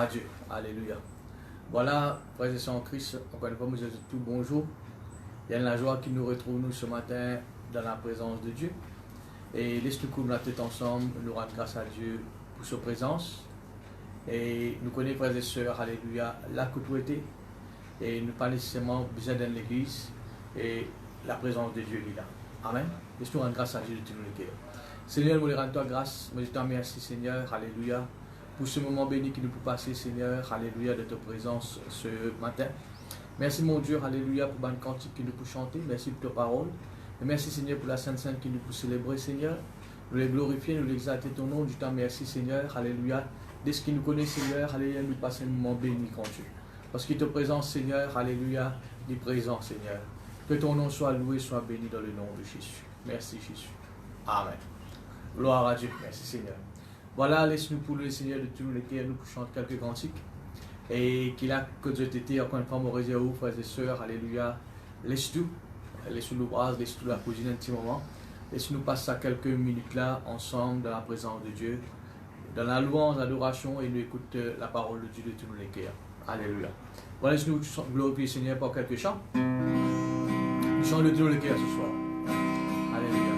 Dieu. Alléluia. Voilà, frères et sœurs en Christ, encore une fois, nous tous bonjour. Il y a la joie qui nous retrouve nous ce matin dans la présence de Dieu. Et laisse-nous couvrir la tête ensemble, nous rendre grâce à Dieu pour sa présence. Et nous connaissons, frères et sœurs, alléluia, la autorité. Et nous pas nécessairement besoin dans l'église. Et la présence de Dieu est là. Amen. Laisse-nous rendre grâce à Dieu de tout le cœur. Seigneur, nous rends toi grâce. Je te remercie, Seigneur, alléluia, pour ce moment béni que nous pouvons passer, Seigneur, alléluia, de ta présence ce matin. Merci, mon Dieu, alléluia, pour le cantique que nous pouvons chanter. Merci pour ta parole. Et merci, Seigneur, pour la Sainte Sainte que nous pouvons célébrer, Seigneur. Nous les glorifier, nous l'exalter ton nom. Je te remercie, Seigneur, alléluia. Dès ce qui nous connaît, Seigneur, alléluia, nous passons un moment béni quand Dieu. Parce que ta présence, Seigneur, alléluia, est présent, Seigneur. Que ton nom soit loué, soit béni dans le nom de Jésus. Merci, Jésus. Amen. Gloire à Dieu. Merci, Seigneur. Voilà, laisse-nous pour le Seigneur de tous les cœurs, nous chanter quelques cantiques. Et qu'il a que Dieu t'était encore une fois, mon réseau, frères et sœurs, alléluia. Laisse-nous l'ouvrage, laisse-nous la cousine un petit moment. Laisse-nous passer quelques minutes là, ensemble, dans la présence de Dieu, dans la louange, l'adoration, et nous écoute la parole de Dieu de tous les cœurs. Alléluia. Voilà, laisse-nous glorifier le Seigneur par quelques chants. Nous chantons de tous les cœurs ce soir. Alléluia.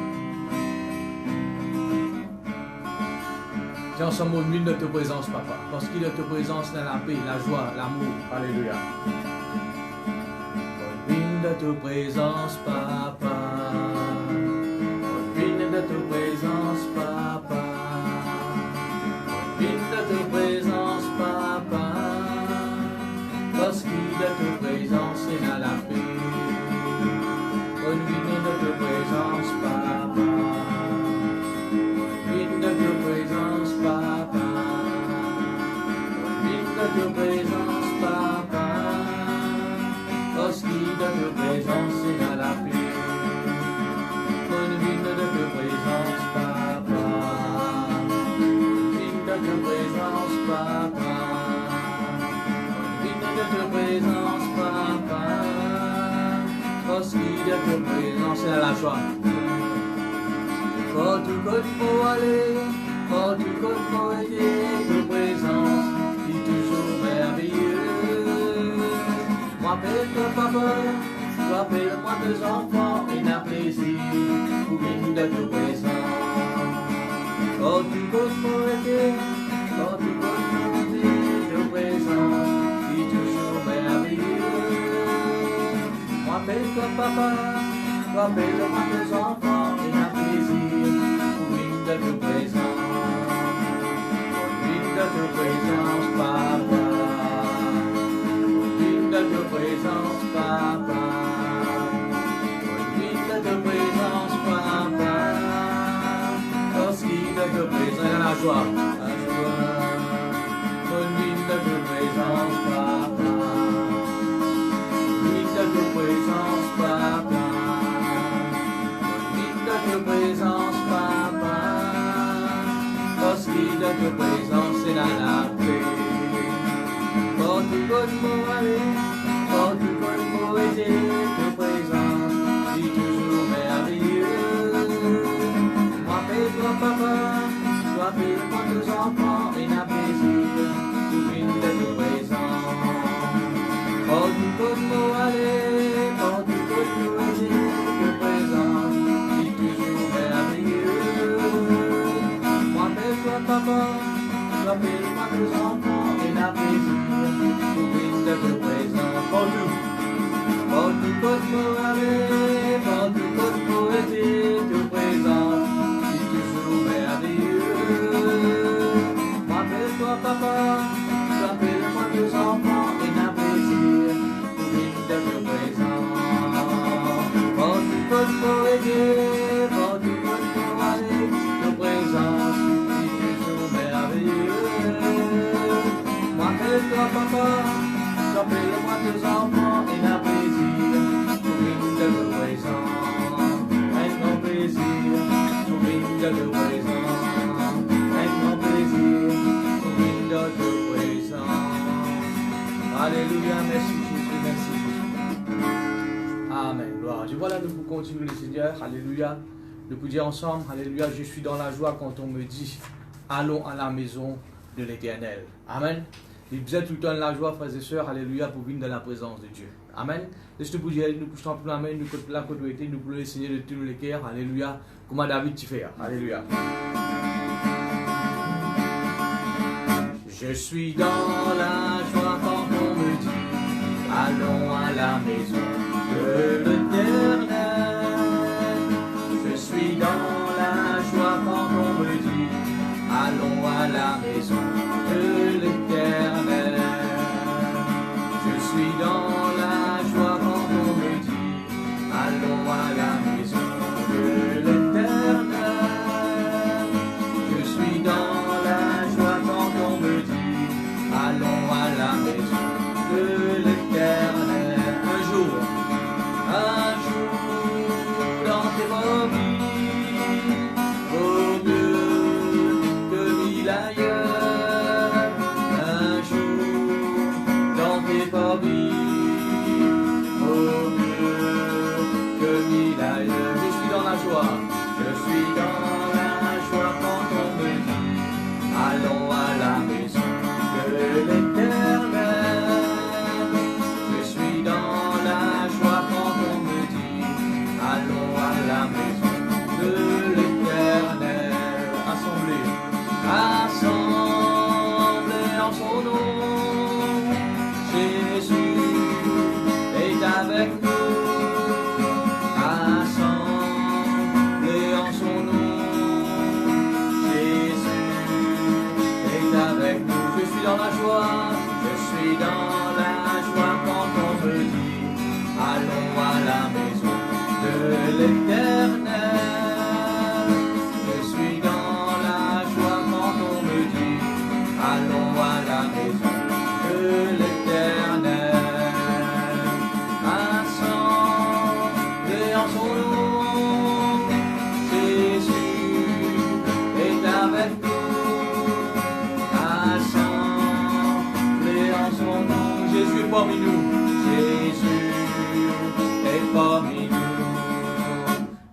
Tiens ensemble au milieu de notre présence, papa. Parce qu'il est notre présence dans la paix, la joie, l'amour. Alléluia. Au milieu de notre présence, papa. Au milieu de notre présence, papa. Au milieu de notre présence, papa. Parce qu'il est notre présence, c'est dans la paix. Au milieu de notre présence, papa. Notre présence, papa. Notre présence, papa. Parce qu'il notre présence, c'est dans la paix. Notre présence, papa. Notre présence, papa. Notre présence, papa. Parce qu'il notre présence, c'est dans la joie. Quand tu comptes pour aller, quand tu comptes pour aider, ta présence est toujours merveilleuse. Moi, appelle-toi papa, tu appelles-moi tes enfants, et n'a plaisir pour vivre de ta présence. Quand tu comptes pour aider, quand tu comptes pour aider, ta présence est toujours merveilleuse. Moi, appelle-toi papa, tu appelles-moi tes enfants, et n'a plaisir de ta présence, de ta présence, papa, de ta présence, papa, de ta présence, papa, parce qu'il de ta présence, la joie, de ta présence, papa, de ta présence, papa, de ta présence, papa. Parce qu'il de ta présence, c'est dans la paix. Quand tu comptes pour aller, quand tu comptes pour aider, ta présence est toujours merveilleuse. Moi, appelle-toi papa, tu appelles-moi tes enfants, et n'a plaisir pour vivre de ta présence. Quand tu comptes pour aller, quand tu comptes pour aider, ta présence est toujours merveilleuse. Papa, tu appelles-moi tes enfants, et n'a plaisir pour vivre de ta présence. Quand tu comptes pour aller, quand tu comptes pour aider, ta présence est toujours merveilleuse. Appelle-toi papa, tu appelles-moi tes enfants, et n'a plaisir pour vivre de ta présence. Quand tu comptes pour aider, quand tu comptes pour aller, ta présence appelle-toi papa, appelle-moi tes enfants, et n'a plaisir pour vivre de ta présence. Un grand plaisir pour vivre de ta présence. Un grand plaisir pour vivre de ta présence. Alléluia, merci Jésus, merci Jésus. Amen, gloire. Je voilà, nous pouvons continuer le Seigneur, alléluia. Nous pouvons dire ensemble, alléluia, je suis dans la joie quand on me dit, allons à la maison de l'Éternel. Amen. Il faisait tout le temps de la joie, frères et sœurs, alléluia, pour venir dans la présence de Dieu. Amen. Laisse-te pour dire, nous poussons pour la main, nous côté la côté, nous pouvons essayer de tous les cœurs, alléluia, comme David tu fais, alléluia. Je suis dans la joie quand on me dit, allons à la maison de l'Éternel. Je suis dans la joie quand on me dit, allons à la maison de l'Éternel. Je suis dans la joie quand on me dit, allons à la maison de l'Éternel. Je suis dans la joie quand on me dit, allons à la maison de l'Éternel. Un jour dans tes mobiles, vaut mieux que mille ailleurs. Un jour dans tes mobiles, vaut mieux que mille ailleurs. Je suis dans la joie, je suis dans la joie quand on me dit, allons à la maison de l'Éternel. Je suis dans la joie quand on me dit, allons à la maison de l'Éternel. Assemblés, assemblés en son nom, Jésus est avec nous. Assemblés en son nom, Jésus est avec nous. Je suis dans la joie, je suis dans la joie quand on me dit, allons à la maison de l'Éternel. Je suis dans la joie quand on me dit, allons à la maison de l'Éternel. Assemblés en son nom, Jésus est avec nous. Assemblés en son nom, Jésus est parmi nous. Jésus est parmi nous.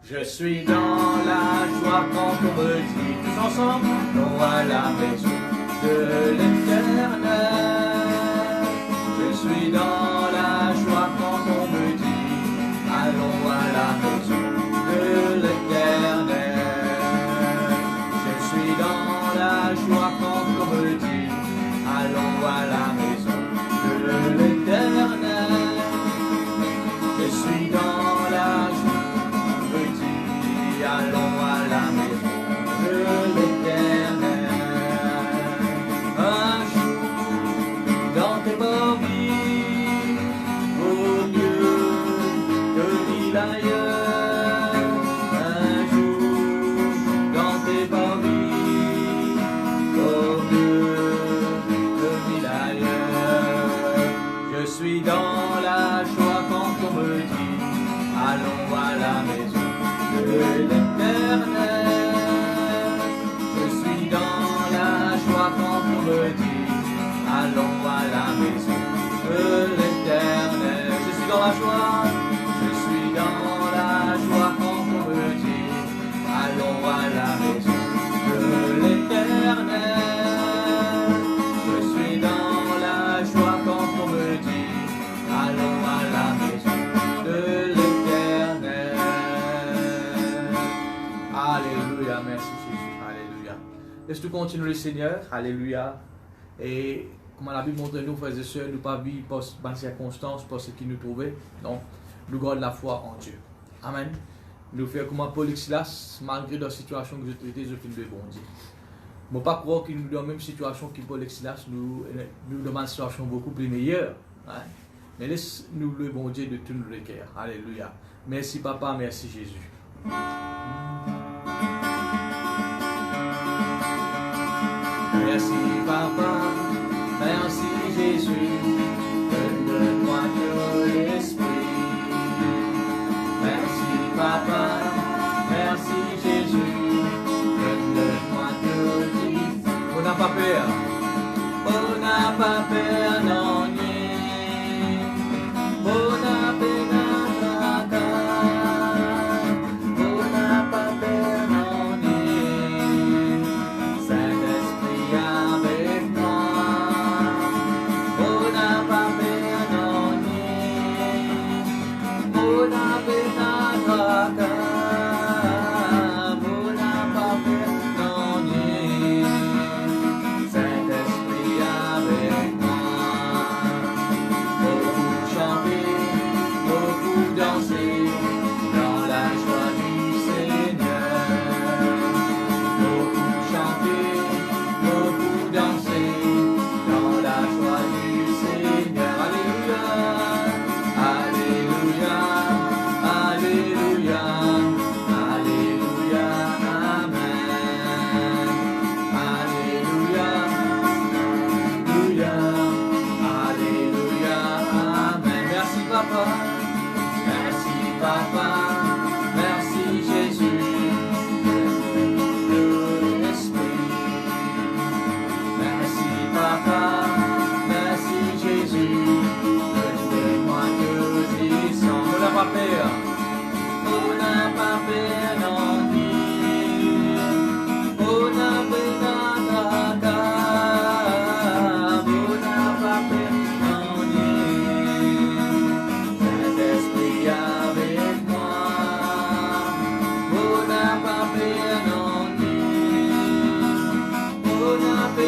Je suis dans la joie quand on me dit, tous ensemble, allons à la maison de l'Éternel. Je suis dans la joie quand on me dit, allons à la maison de l'Éternel. Je suis dans la joie quand on me dit, allons à la maison de l'Éternel. Je suis dans la joie quand on me dit, allons à la maison de l'Éternel. Un jour dans tes mobiles, vaut mieux que mille ailleurs. Un jour dans tes mobiles, vaut mieux que mille ailleurs. Je suis dans la joie quand on me dit, allons à la maison de l'Éternel. Je suis dans la joie quand on me dit, allons à la maison de l'Éternel. Je suis dans la joie, je suis dans la joie quand on me dit, allons à la maison de l'Éternel. Je suis dans la joie quand on me dit, allons à la maison de l'Éternel. Alléluia, merci Jésus, alléluia. Laisse-nous continuer le Seigneur, alléluia. Et comme la Bible montre nous, frères et sœurs, nous pas vivre par circonstances, par ce qui nous trouvait. Non, nous gardons la foi en Dieu. Amen. Nous faisons comme Paul et Silas, malgré la situation que je traitais, je finis de bon Dieu. Je ne peux pas croire que nous dans la même situation que Paul et Silas, nous dans une situation beaucoup plus meilleure. Hein? Mais laisse-nous le bon Dieu de tout le cœur. Alléluia. Merci Papa, merci Jésus. Merci Papa, merci Jésus, donne-moi de l'esprit. Merci Papa, merci Jésus, donne-moi de l'esprit. On n'a pas peur, on n'a pas peur, non, nie. On n'a pas peur. Papa, merci Jésus. Merci Papa, merci Jésus, de témoin que ils sont. On n'a pas peur, on n'a pas peur non dire, on n'a pas d'attraque, on n'a pas peur non dire. Saint-Esprit avec moi, on n'a pas peur non dire, on n'a pas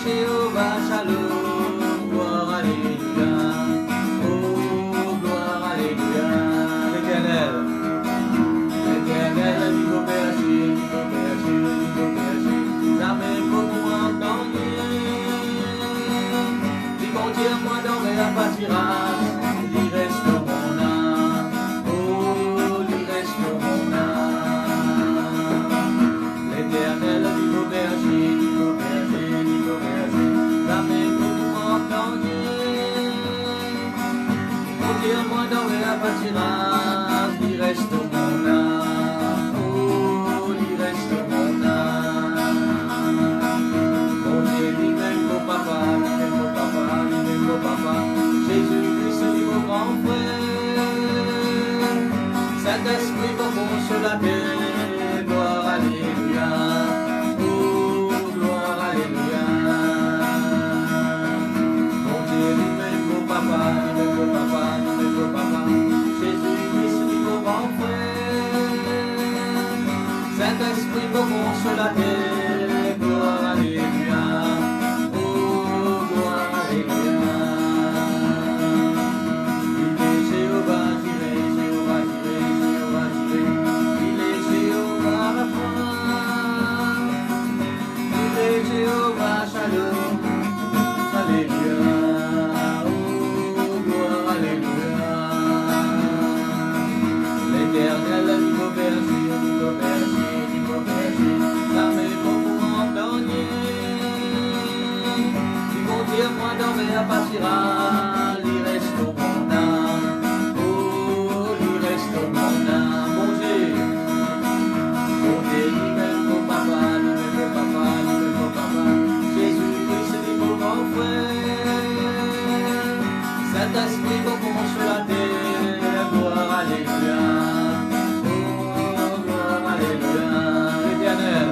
Jéhovah Shalom. gloire, alléluia. Oh, gloire, alléluia. L'Éternel, l'Éternel, il faut pécher, il faut pécher, il faut pécher. Jamais beaucoup entendu. Il contient moi dans mes pâtirages. Il reste mon âme. Oh, il reste mon âme. L'Éternel, il faut pécher, il faut pécher, il faut pécher. Jamais beaucoup entendu. Il contient moi dans mes pâtirages. Il reste mon âme. Oh, il reste mon âme. Mon Dieu, lui-même, mon papa, lui-même, mon papa, lui-même, mon papa. Jésus-Christ, lui, mon grand frère. Saint-Esprit, mon consolateur. Gloire, alléluia. Oh, gloire, alléluia. Mon Dieu, lui-même, mon papa, lui-même, mon papa, lui-même, mon papa. Jésus-Christ, lui, mon grand frère. Saint-Esprit, mon consolateur. Gloire, alléluia. Oh, gloire, alléluia. Il est Jéhovah, Jireh, Jéhovah, Jireh, Jéhovah, Jireh. Il est Jéhovah, Rapha. Il est Jéhovah, Shalom. Alléluia. Oh, gloire, alléluia. L'Éternel, il faut berger, il faut berger, il faut berger. La main beaucoup endormie. Il contient moi dans mes pâtirages. Il reste mon âme. Oh, il reste mon âme. Mon Dieu, lui-même, mon papa, lui-même, mon papa, lui-même, mon papa. Jésus-Christ, lui, mon grand frère. Saint-Esprit, mon consolateur. Gloire, alléluia. Oh, gloire, alléluia. L'Éternel,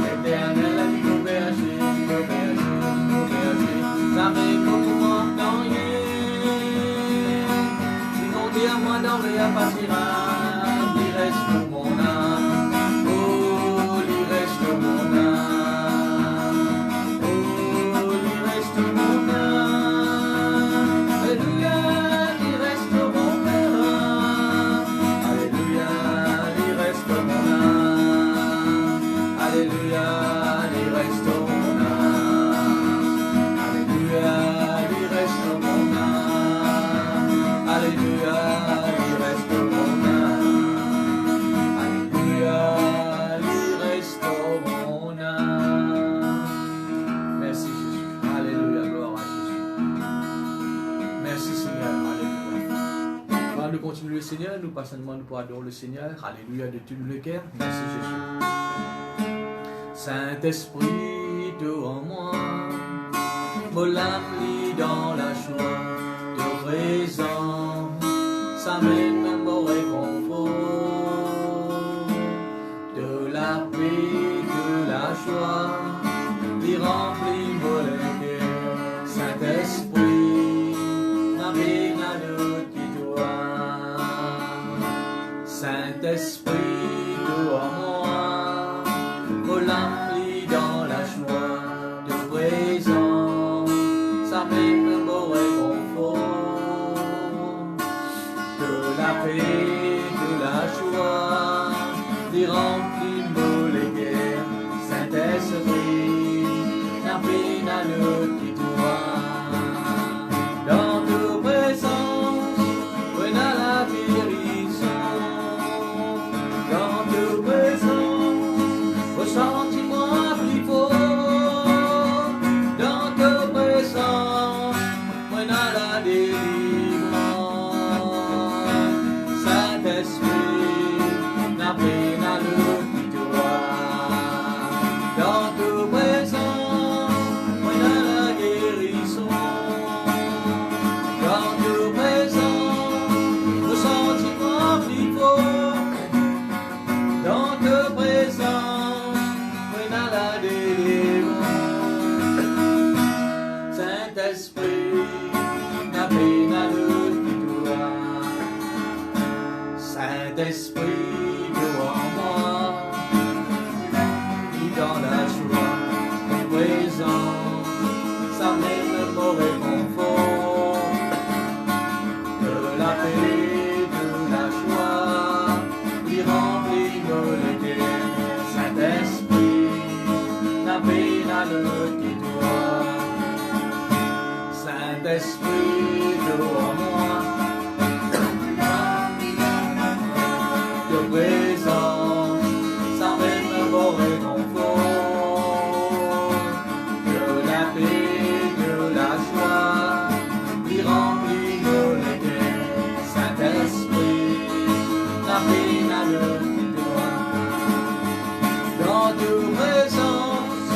l'Éternel, il faut berger, il faut berger, il faut berger. Jamais beaucoup entendu. Il contient moi dans mes pâtirages. Il reste mon âme. Oh, il reste mon âme. Oh, il reste mon âme. Alléluia, il reste mon âme. Alléluia, il reste mon âme. Alléluia, il reste mon âme. Alléluia, il reste mon âme. Alléluia, il reste mon âme. Alléluia, il reste mon âme. Merci Jésus. Alléluia, gloire à Jésus. Merci Seigneur. Alléluia. Avant de continuer Seigneur, nous passons nous pour adorer le Seigneur. Alléluia de tout le cœur. Merci Jésus. Saint-Esprit devant moi, mon âme lit dans la joie de présent, ça mène mon réconfort, de la paix, de la joie, il remplit mon cœur. Saint-Esprit, n'amène à nous qui toi. Saint-Esprit devant moi, mon âme lit dans la joie de présent, ça mène mon réconfort, de la paix, de la joie, il remplit mon cœur. Saint-Esprit, n'amène à nous qui toi. Dans ta présence, on a la guérison. Dans ta présence, ressentiment plus fort. Dans ta présence, on a la délivrance. Saint-Esprit, n'amène à nous qui toi. Dans ta présence, on a la guérison. Dans ta présence, ressentiment plus fort. Dans ta présence, on a la délivrance. Saint-Esprit, n'amène à nous qui toi. Saint-Esprit devant moi, lis dans la joie de présence, ça mène mon présence,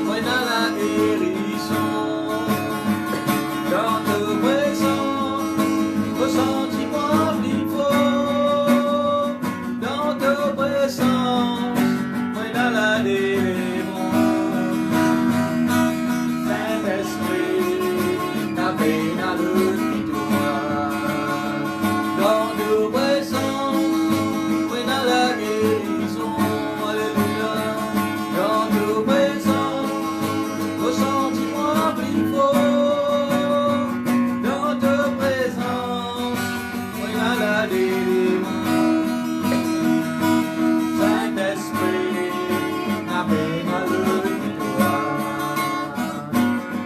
moi dans la guérison. Dans ta présence, ressens-moi plus fort. Dans ta présence, moi dans la délivrance. Saint-Esprit, ta paix dans le victoire. Dans ta présence, moi dans la guérison. Alléluia. Dans ta présence, ressens-moi plus fort. Dans ta présence, moi dans la délivrance. Saint-Esprit, ta paix dans le victoire.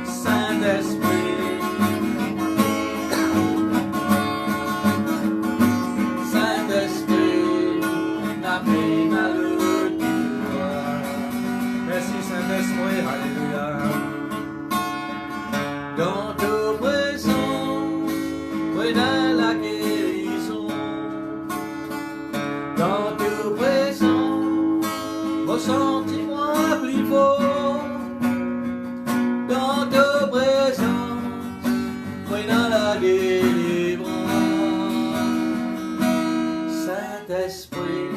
Saint-Esprit, Saint-Esprit, ta paix dans le victoire. Merci Saint-Esprit, alléluia. Dans ta présence, oui dans la guérison. Dans ta présence, ressens-moi plus fort. Dans ta présence, oui dans la délivrance. Saint-Esprit,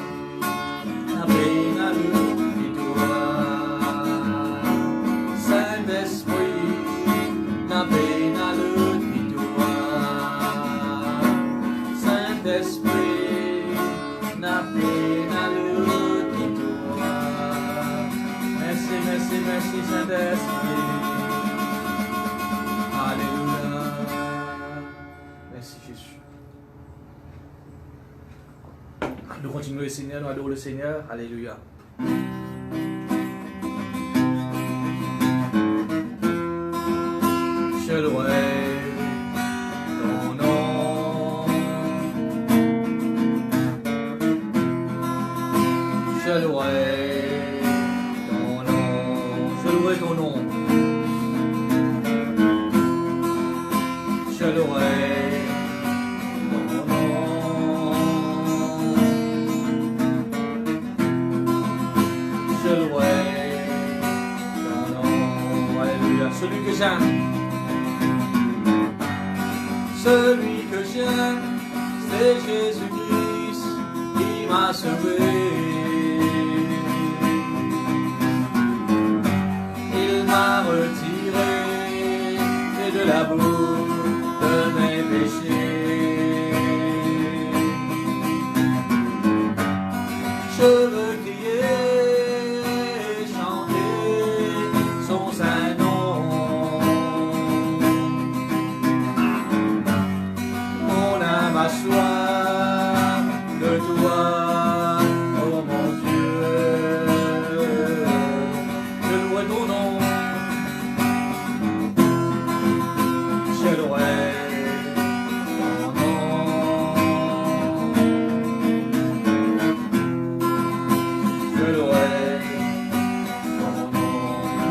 ta paix dans le victoire. Saint-Esprit, ta paix dans le victoire. Saint-Esprit, ta paix dans le victoire. Merci, merci, merci Saint-Esprit. Alléluia. Merci Jésus. Nous continuons le Seigneur, nous adorons le Seigneur. Alléluia. Je louerai ton nom. Je louerai ton nom. Je louerai ton nom. Je louerai ton nom. Je louerai ton nom. Alléluia. Celui que j'aime. Celui que j'aime, c'est Jésus-Christ qui m'a sauvé. Il m'a retiré de la boue de mes péchés. Je veux crier, chanter son saint nom. Mon âme a soif de toi, oh mon Dieu. Je louerai ton nom. Je louerai ton nom. Je louerai ton nom.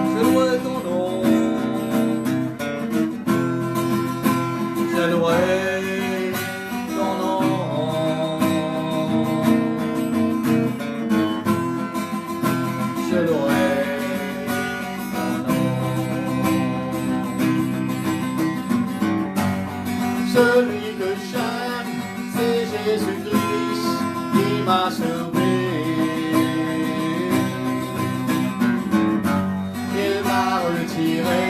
Je louerai ton nom. Je louerai ton nom. Je louerai ton nom. Celui que j'aime, c'est Jésus-Christ qui m'a sauvé. Il m'a retiré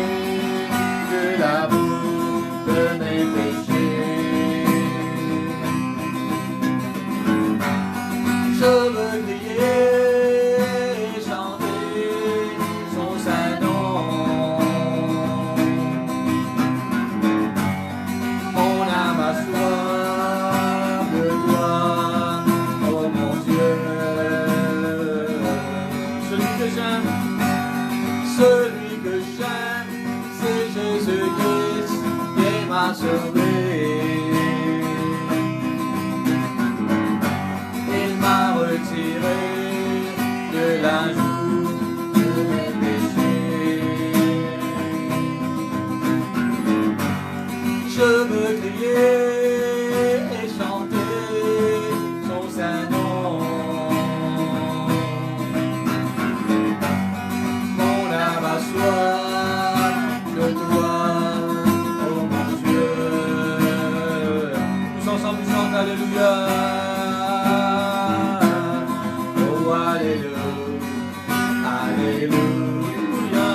de la boue de mes péchés. Je veux crier et chanter son saint nom. Mon âme a soif de toi, oh mon Dieu. Celui que j'aime, c'est Jésus-Christ qui m'a sauvé. Il m'a retiré de la joue de mes péchés. Je veux crier et chanter son saint nom. Alléluia.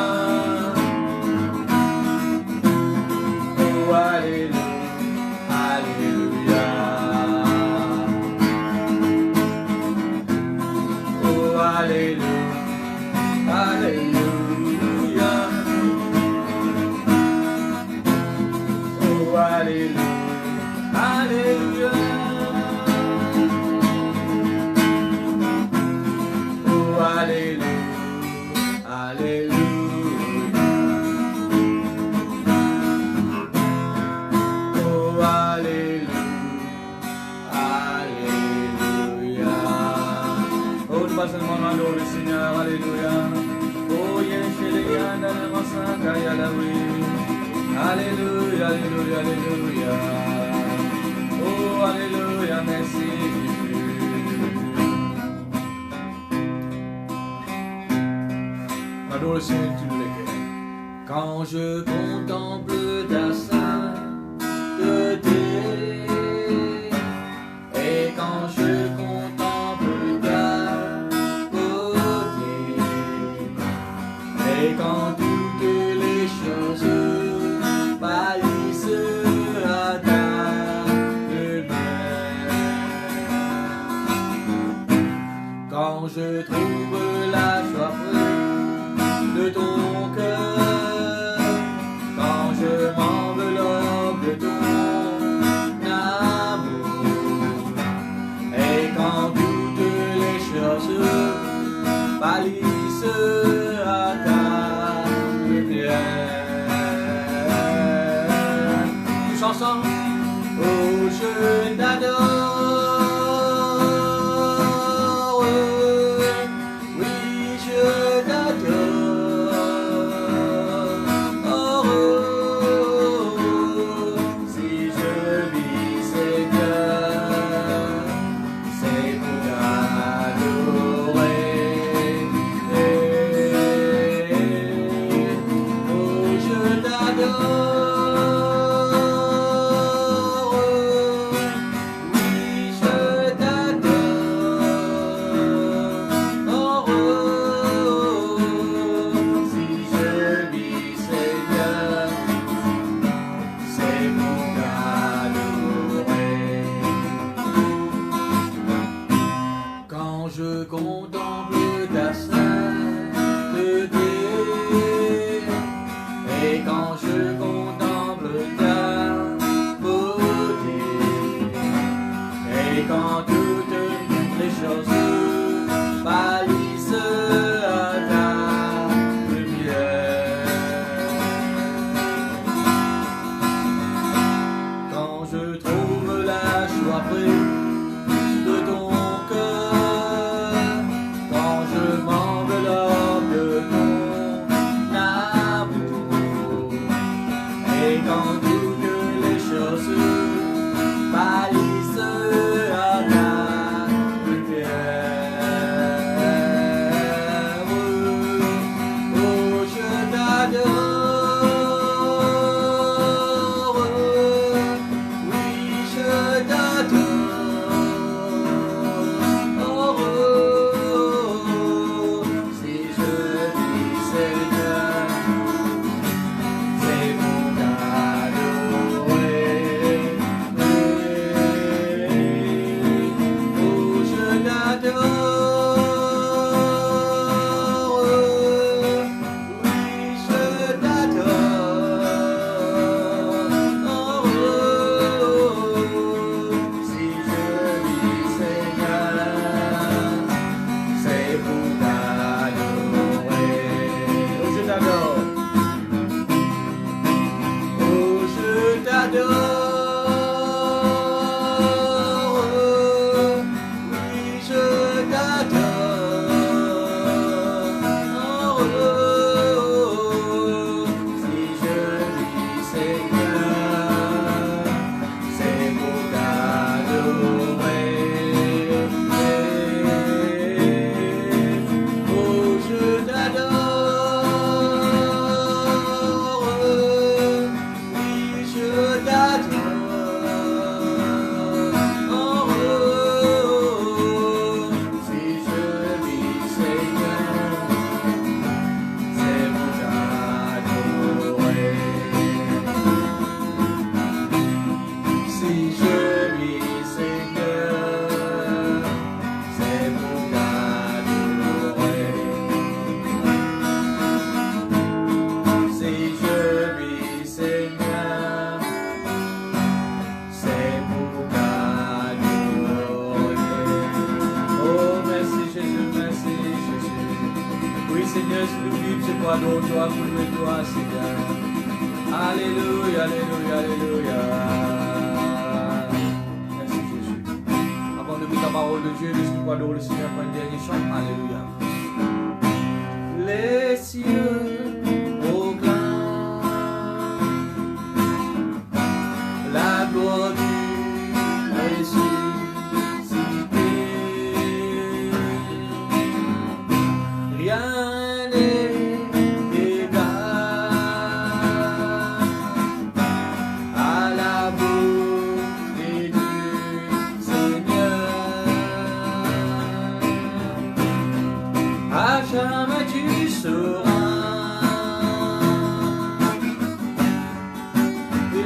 Oh, Alléluia. Alléluia. Oh, Alléluia. Alléluia. Oh, Alléluia. Alléluia. Oh, Alléluia. Alléluia. Oh, Alléluia. Alléluia. Oh, nous passons le nom du Seigneur. Alléluia. Oh, Yeshua, Masaka, Yalawi. Alléluia, Alléluia, Alléluia. Oh, Alléluia, merci Jésus. Adore le Seigneur, tu nous l'écris. Quand je contemple ta sainteté, et quand je contemple ta beauté, et quand toutes les choses pâlissent à ta lumière, quand je trouve la soif de ton cœur, quand je m'enveloppe de ton amour, et quand toutes les choses pâlissent à ta lumière. Tous ensemble, oh, je t'adore, oui, je t'adore. Si je vis, Seigneur, c'est pour t'adorer. Oh, je t'adore, oui, Seigneur, si nous vivons, c'est quoi d'autre toi pour louer toi, Seigneur. Alléluia, alléluia, alléluia. Merci Jésus. Avant de lire ta parole de Dieu, laisse-nous voir le Seigneur pour un dernier chant. Alléluia. Les cieux proclament la gloire du ressuscité. Rien n'est égal à la beauté du Seigneur. À jamais tu seras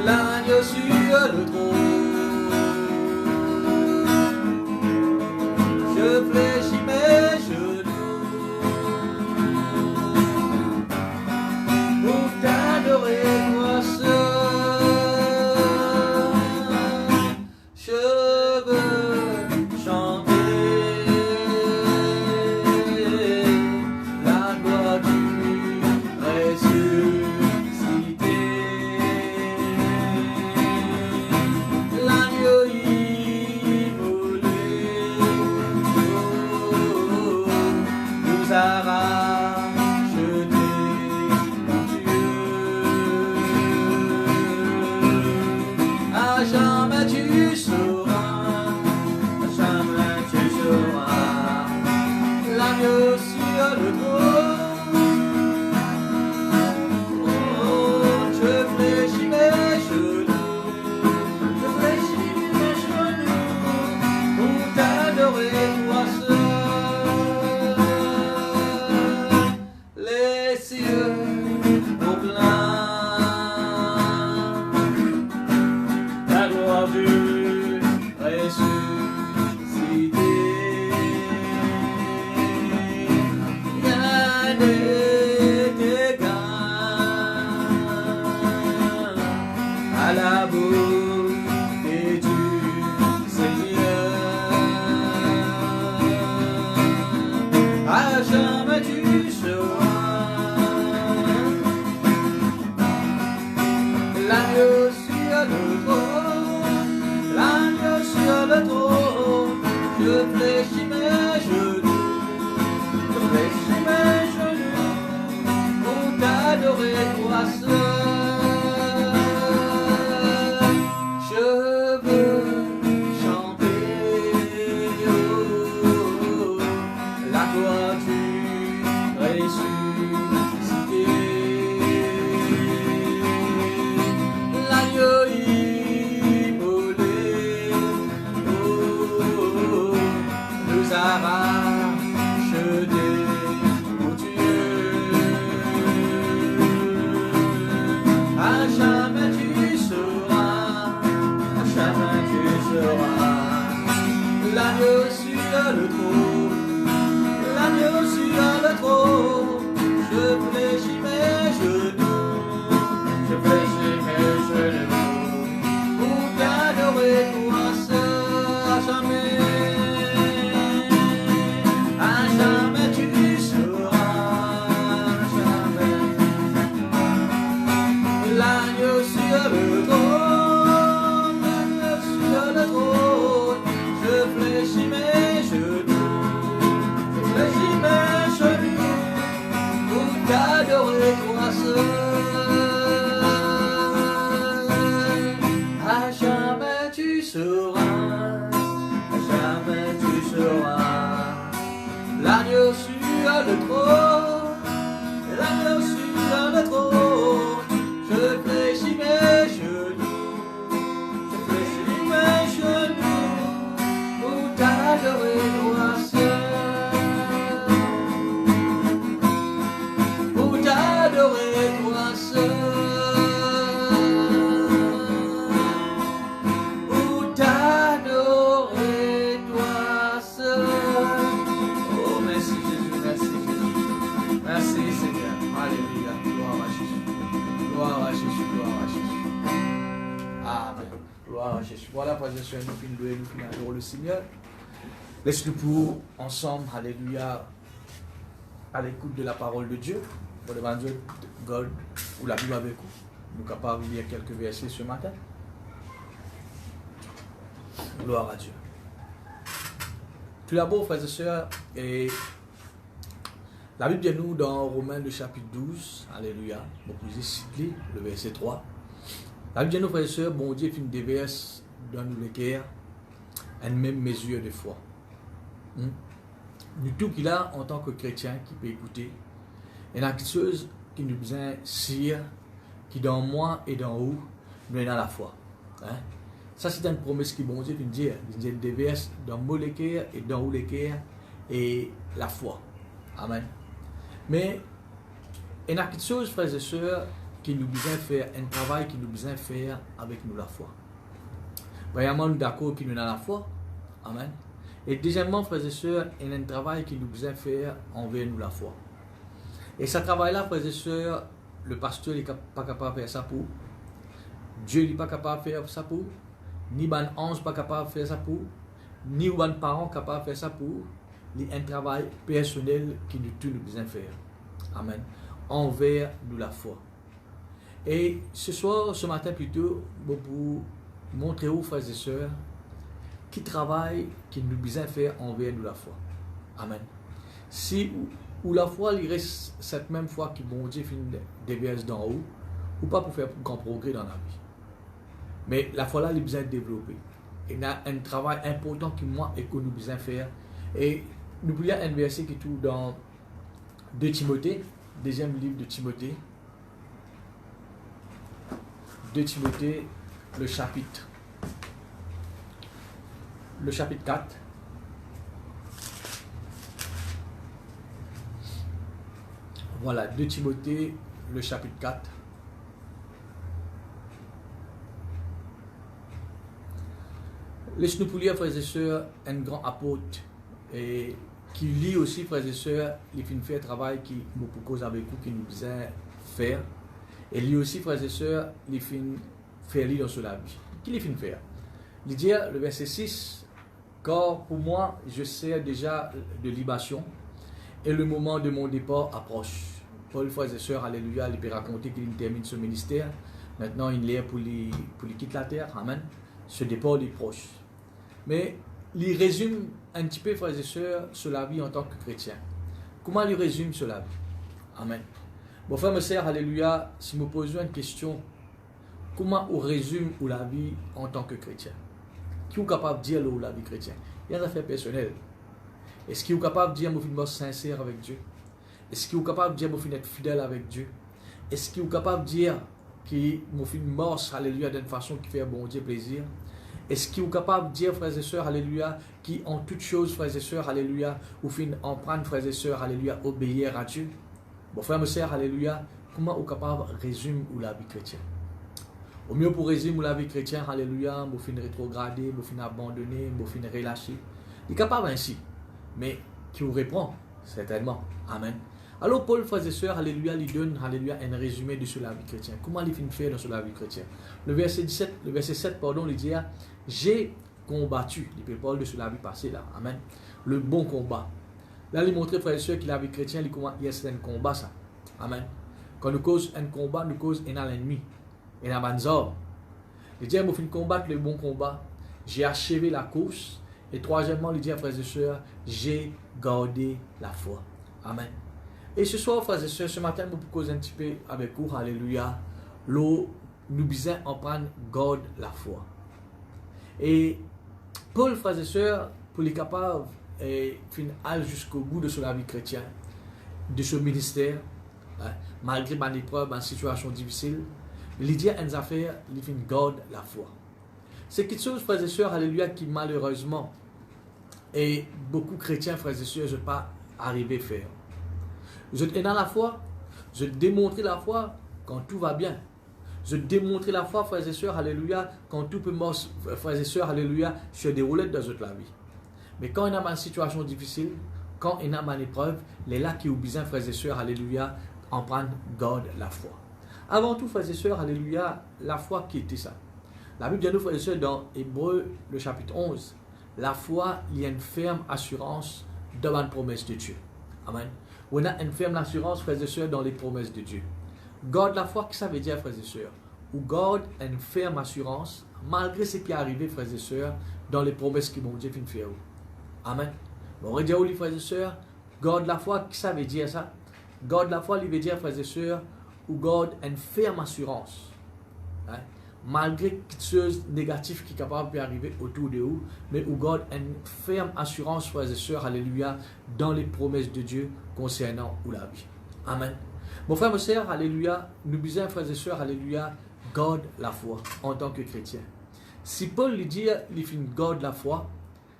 l'agneau sur le trône. Je fléchis mes genoux pour t'adorer toi seul. Je veux chanter la gloire du ressuscité. L'agneau immolé nous a rachetés par Dieu. À jamais tu seras, à jamais tu seras l'agneau sur le trône. Oh, je fléchis mes genoux, je fléchis mes genoux pour t'adorer toi seul. Les cieux proclament la gloire du ressuscité. Rien n'est égal à la beauté du Seigneur. À jamais tu seras l'agneau sur le trône, l'agneau sur le trône. Je fléchis mes genoux, je fléchis mes genoux pour t'adorer toi seul. Je veux chanter la gloire du ressuscité. L'agneau immolé nous a rachetés pour Dieu. À jamais tu seras, à jamais tu seras l'agneau sur le trône, l'agneau sur le trône. Je fléchis mes genoux, je fléchis mes genoux pour t'adorer toi seul. À jamais tu seras, à jamais l'agneau sur le trône, l'agneau sur le trône. Je fléchis mes genoux, je fléchis mes genoux pour t'adorer toi seul. À jamais tu seras, à jamais tu seras l'agneau sur le trône, l'agneau sur le trône. Je fléchis mes genoux, je fléchis mes genoux pour t'adorer toi seul, pour t'adorer toi seul, pour t'adorer toi seul. Oh merci Jésus, merci Jésus, merci Seigneur. Alléluia, gloire à Jésus, gloire à Jésus, gloire à Jésus. Amen. Gloire à Jésus. Voilà, frères et sœurs, nous finissons de louer, nous finissons d'adorer le Seigneur. Laisse-nous pour ensemble, alléluia, à l'écoute de la parole de Dieu, pour demander God ou la Bible avec vous. Nous sommes capables de lire quelques versets ce matin. Gloire à Dieu. Tout d'abord, frères et sœurs, et la Bible dit nous dans Romains le chapitre 12, alléluia, beaucoup cité le verset 3. La Bible dit nous, frères et sœurs, bon Dieu fait une déverse dans nous les cœurs, une même mesure de foi. Nous tout qu'il a en tant que chrétien qui peut écouter, il y a quelque chose qui nous besoin sire, qui dans moi et dans vous, nous est dans la foi. Hein? Ça, c'est une promesse qui bon Dieu nous dit. Il déverse dans mon cœur et dans vous les cœurs et la foi. Amen. Mais il y a quelque chose, frères et sœurs, qui nous besoin faire, un travail qui nous besoin faire avec nous la foi. Vraiment, nous d'accord qui nous dans la foi. Amen. Et deuxièmement, frères et sœurs, il y a un travail qui nous besoin faire envers nous la foi. Et ce travail-là, frères et sœurs, le pasteur n'est pas capable de faire ça pour. Dieu n'est pas capable de faire ça pour. Ni ban ange pas capable de faire ça pour. Ni ban parent capable de faire ça pour. Il y a un travail personnel qui nous tous nous besoin faire. Amen. Envers nous la foi. Et ce soir, ce matin plutôt, pour montrer aux frères et sœurs qui travaillent, qui nous besoin faire envers nous la foi. Amen. Si ou la foi, il reste cette même foi qui bon Dieu fait déverse d'en haut, ou pas pour faire grand progrès dans la vie. Mais la foi là, il a besoin de développer. Il y a un travail important qui moi et que nous besoin faire. Et nous voulons un verset qui est tout dans 2 Timothée, deuxième livre de Timothée. 2 Timothée, le chapitre 4. Voilà, 2 Timothée, le chapitre 4. Laisse-nous pour lire, frères et sœurs, un grand apôtre et qui lit aussi, frères et sœurs, il fait un travail qui nous propose avec vous, qui nous besoin faire. Et lui aussi, frères et sœurs, il fait faire lire dans cela. Qui il fait faire? Il dit, le verset 6, car pour moi, je sers déjà de libation et le moment de mon départ approche. Paul, frères et sœurs, alléluia, il peut raconter qu'il termine ce ministère. Maintenant, il est pour quitter la terre. Amen. Ce départ est proche. Mais il résume un petit peu, frères et sœurs, sur la vie en tant que chrétien. Comment il résume sur la vie? Amen. Bon, frères et sœurs, alléluia, si vous posez une question, comment on résume la vie en tant que chrétien? Qui est capable de dire la vie chrétienne? Il y a une affaire personnelle. Est-ce qu'il est capable de dire que je suis sincère avec Dieu? Est-ce qu'il est capable de dire que je suis fidèle avec Dieu? Est-ce qu'il est capable de dire que je suis mort, alléluia, d'une façon qui fait bon Dieu plaisir? Est-ce qu'il est capable de dire, frères et sœurs, alléluia, qui en toutes choses, frères et sœurs, alléluia, ou fin en prendre, frères et sœurs, alléluia, obéir à Dieu? Bon, frères et sœurs, alléluia, comment est capable de résumer la vie chrétienne? Au mieux pour résumer la vie chrétienne, alléluia, vous fin rétrograder, vous fin abandonner, vous fin relâcher. Il est capable ainsi, mais qui vous répond, certainement. Amen. Alors Paul, frères et sœurs, alléluia, il donne, alléluia, un résumé de la vie chrétienne. Comment il fait faire dans la vie chrétienne? Le verset 7, pardon, il dit, j'ai combattu, il peut parler de la vie passée là, amen, le bon combat. Là, il montre, frères et sœurs, que la vie chrétienne, il y a un combat, ça. Amen. Quand nous cause un combat, nous cause un ennemi. Et la manzor. Il dit, il faut combattre le bon combat. J'ai achevé la course. Et troisièmement, il dit, frères et sœurs, j'ai gardé la foi. Amen. Et ce soir, frères et sœurs, ce matin, je vais causer un petit peu avec vous. Alléluia. Nous besoin en prendre garde la foi. Et Paul, frères et sœurs, pour les capables et aller jusqu'au bout de la vie chrétienne, de ce ministère, malgré ma épreuve, ma situation difficile, il dit à une affaire, il fait garde la foi. C'est quelque chose, frères et sœurs, alléluia, qui malheureusement, et beaucoup de chrétiens, frères et sœurs, ne sont pas arrivés à faire. Je êtes dans la foi, je démontrer la foi quand tout va bien. Je démontrer la foi, frères et sœurs, alléluia, quand tout peut marcher, frères et sœurs, alléluia, sur des roulettes dans la vie. Mais quand il y a une situation difficile, quand il y a une épreuve, les là qui ont besoin, frères et sœurs, alléluia, en prendre garde la foi. Avant tout, frères et sœurs, alléluia, la foi qui était ça. La Bible dit nous, frères et sœurs, dans Hébreux, le chapitre 11, la foi, il y a une ferme assurance devant une promesse de Dieu. Amen. On a une ferme assurance, frères et sœurs, dans les promesses de Dieu. Garde la foi, qu'est-ce que ça veut dire, frères et sœurs? Ou garde une ferme assurance, malgré ce qui est arrivé, frères et sœurs, dans les promesses que mon Dieu fait faire. Amen. On va dire, les frères et sœurs, garde la foi, qu'est-ce que ça veut dire ça? Garde la foi, il veut dire, frères et sœurs, ou garde une ferme assurance. Hein? Malgré quelque chose de négatif qui est capable d'arriver autour de vous, mais ou garde une ferme assurance, frères et sœurs, alléluia, dans les promesses de Dieu concernant la vie. Amen. Mon frère, mon sœur, alléluia, nous disons, frères et sœurs, alléluia, garde la foi en tant que chrétien. Si Paul lui dit, il fait garde la foi,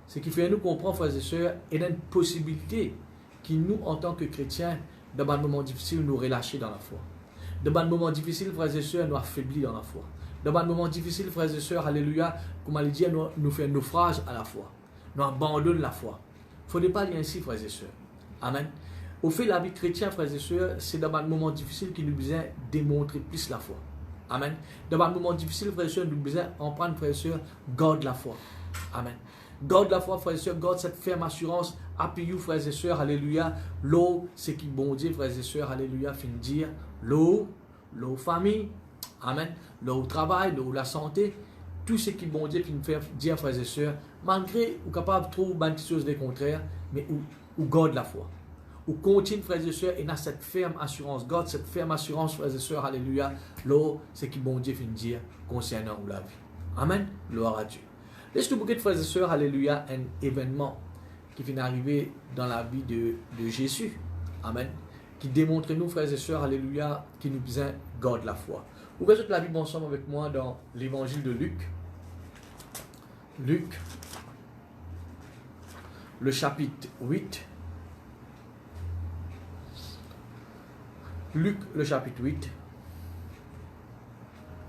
ce qui fait nous comprendre, frères et sœurs, il y a une possibilité qui nous, en tant que chrétiens, dans un moment difficile, nous relâcher dans la foi. Dans un moment difficile, frères et sœurs, nous affaiblir dans la foi. Dans un moment difficile, frères et sœurs, alléluia, comme elle dit, nous fait un naufrage à la foi. Nous abandonnons la foi. Il ne faut pas dire ainsi, frères et sœurs. Amen. Au fait, la vie chrétienne, frères et sœurs, c'est dans un moment difficile qu'il nous besoin démontrer plus la foi. Amen. Dans un moment difficile, frères et sœurs, nous besoin en prendre, frères et sœurs, garde la foi. Amen. Garde la foi, frères et sœurs, garde cette ferme assurance. Appuyez-vous, frères et sœurs, alléluia. L'eau, c'est qui bon Dieu, frères et sœurs, alléluia, fin de dire. L'eau famille, amen. L'eau travail, l'eau la santé. Tout ce qui bon Dieu, fin de faire dire, frères et sœurs, malgré ou capable de trouver des choses des contraires, mais ou garde la foi. Ou continue, frères et sœurs, et dans cette ferme assurance. Garde cette ferme assurance, frères et sœurs, alléluia. L'eau, c'est qui bon Dieu, fin de dire concernant la vie. Amen. Gloire à Dieu. Laisse-nous beaucoup de frères et sœurs, alléluia, un événement qui vient d'arriver dans la vie de Jésus. Amen. Qui démontre nous, frères et sœurs, alléluia, qui nous besoin garde la foi. Ouvrez toute la Bible ensemble avec moi dans l'évangile de Luc. Luc, le chapitre 8. Luc, le chapitre 8.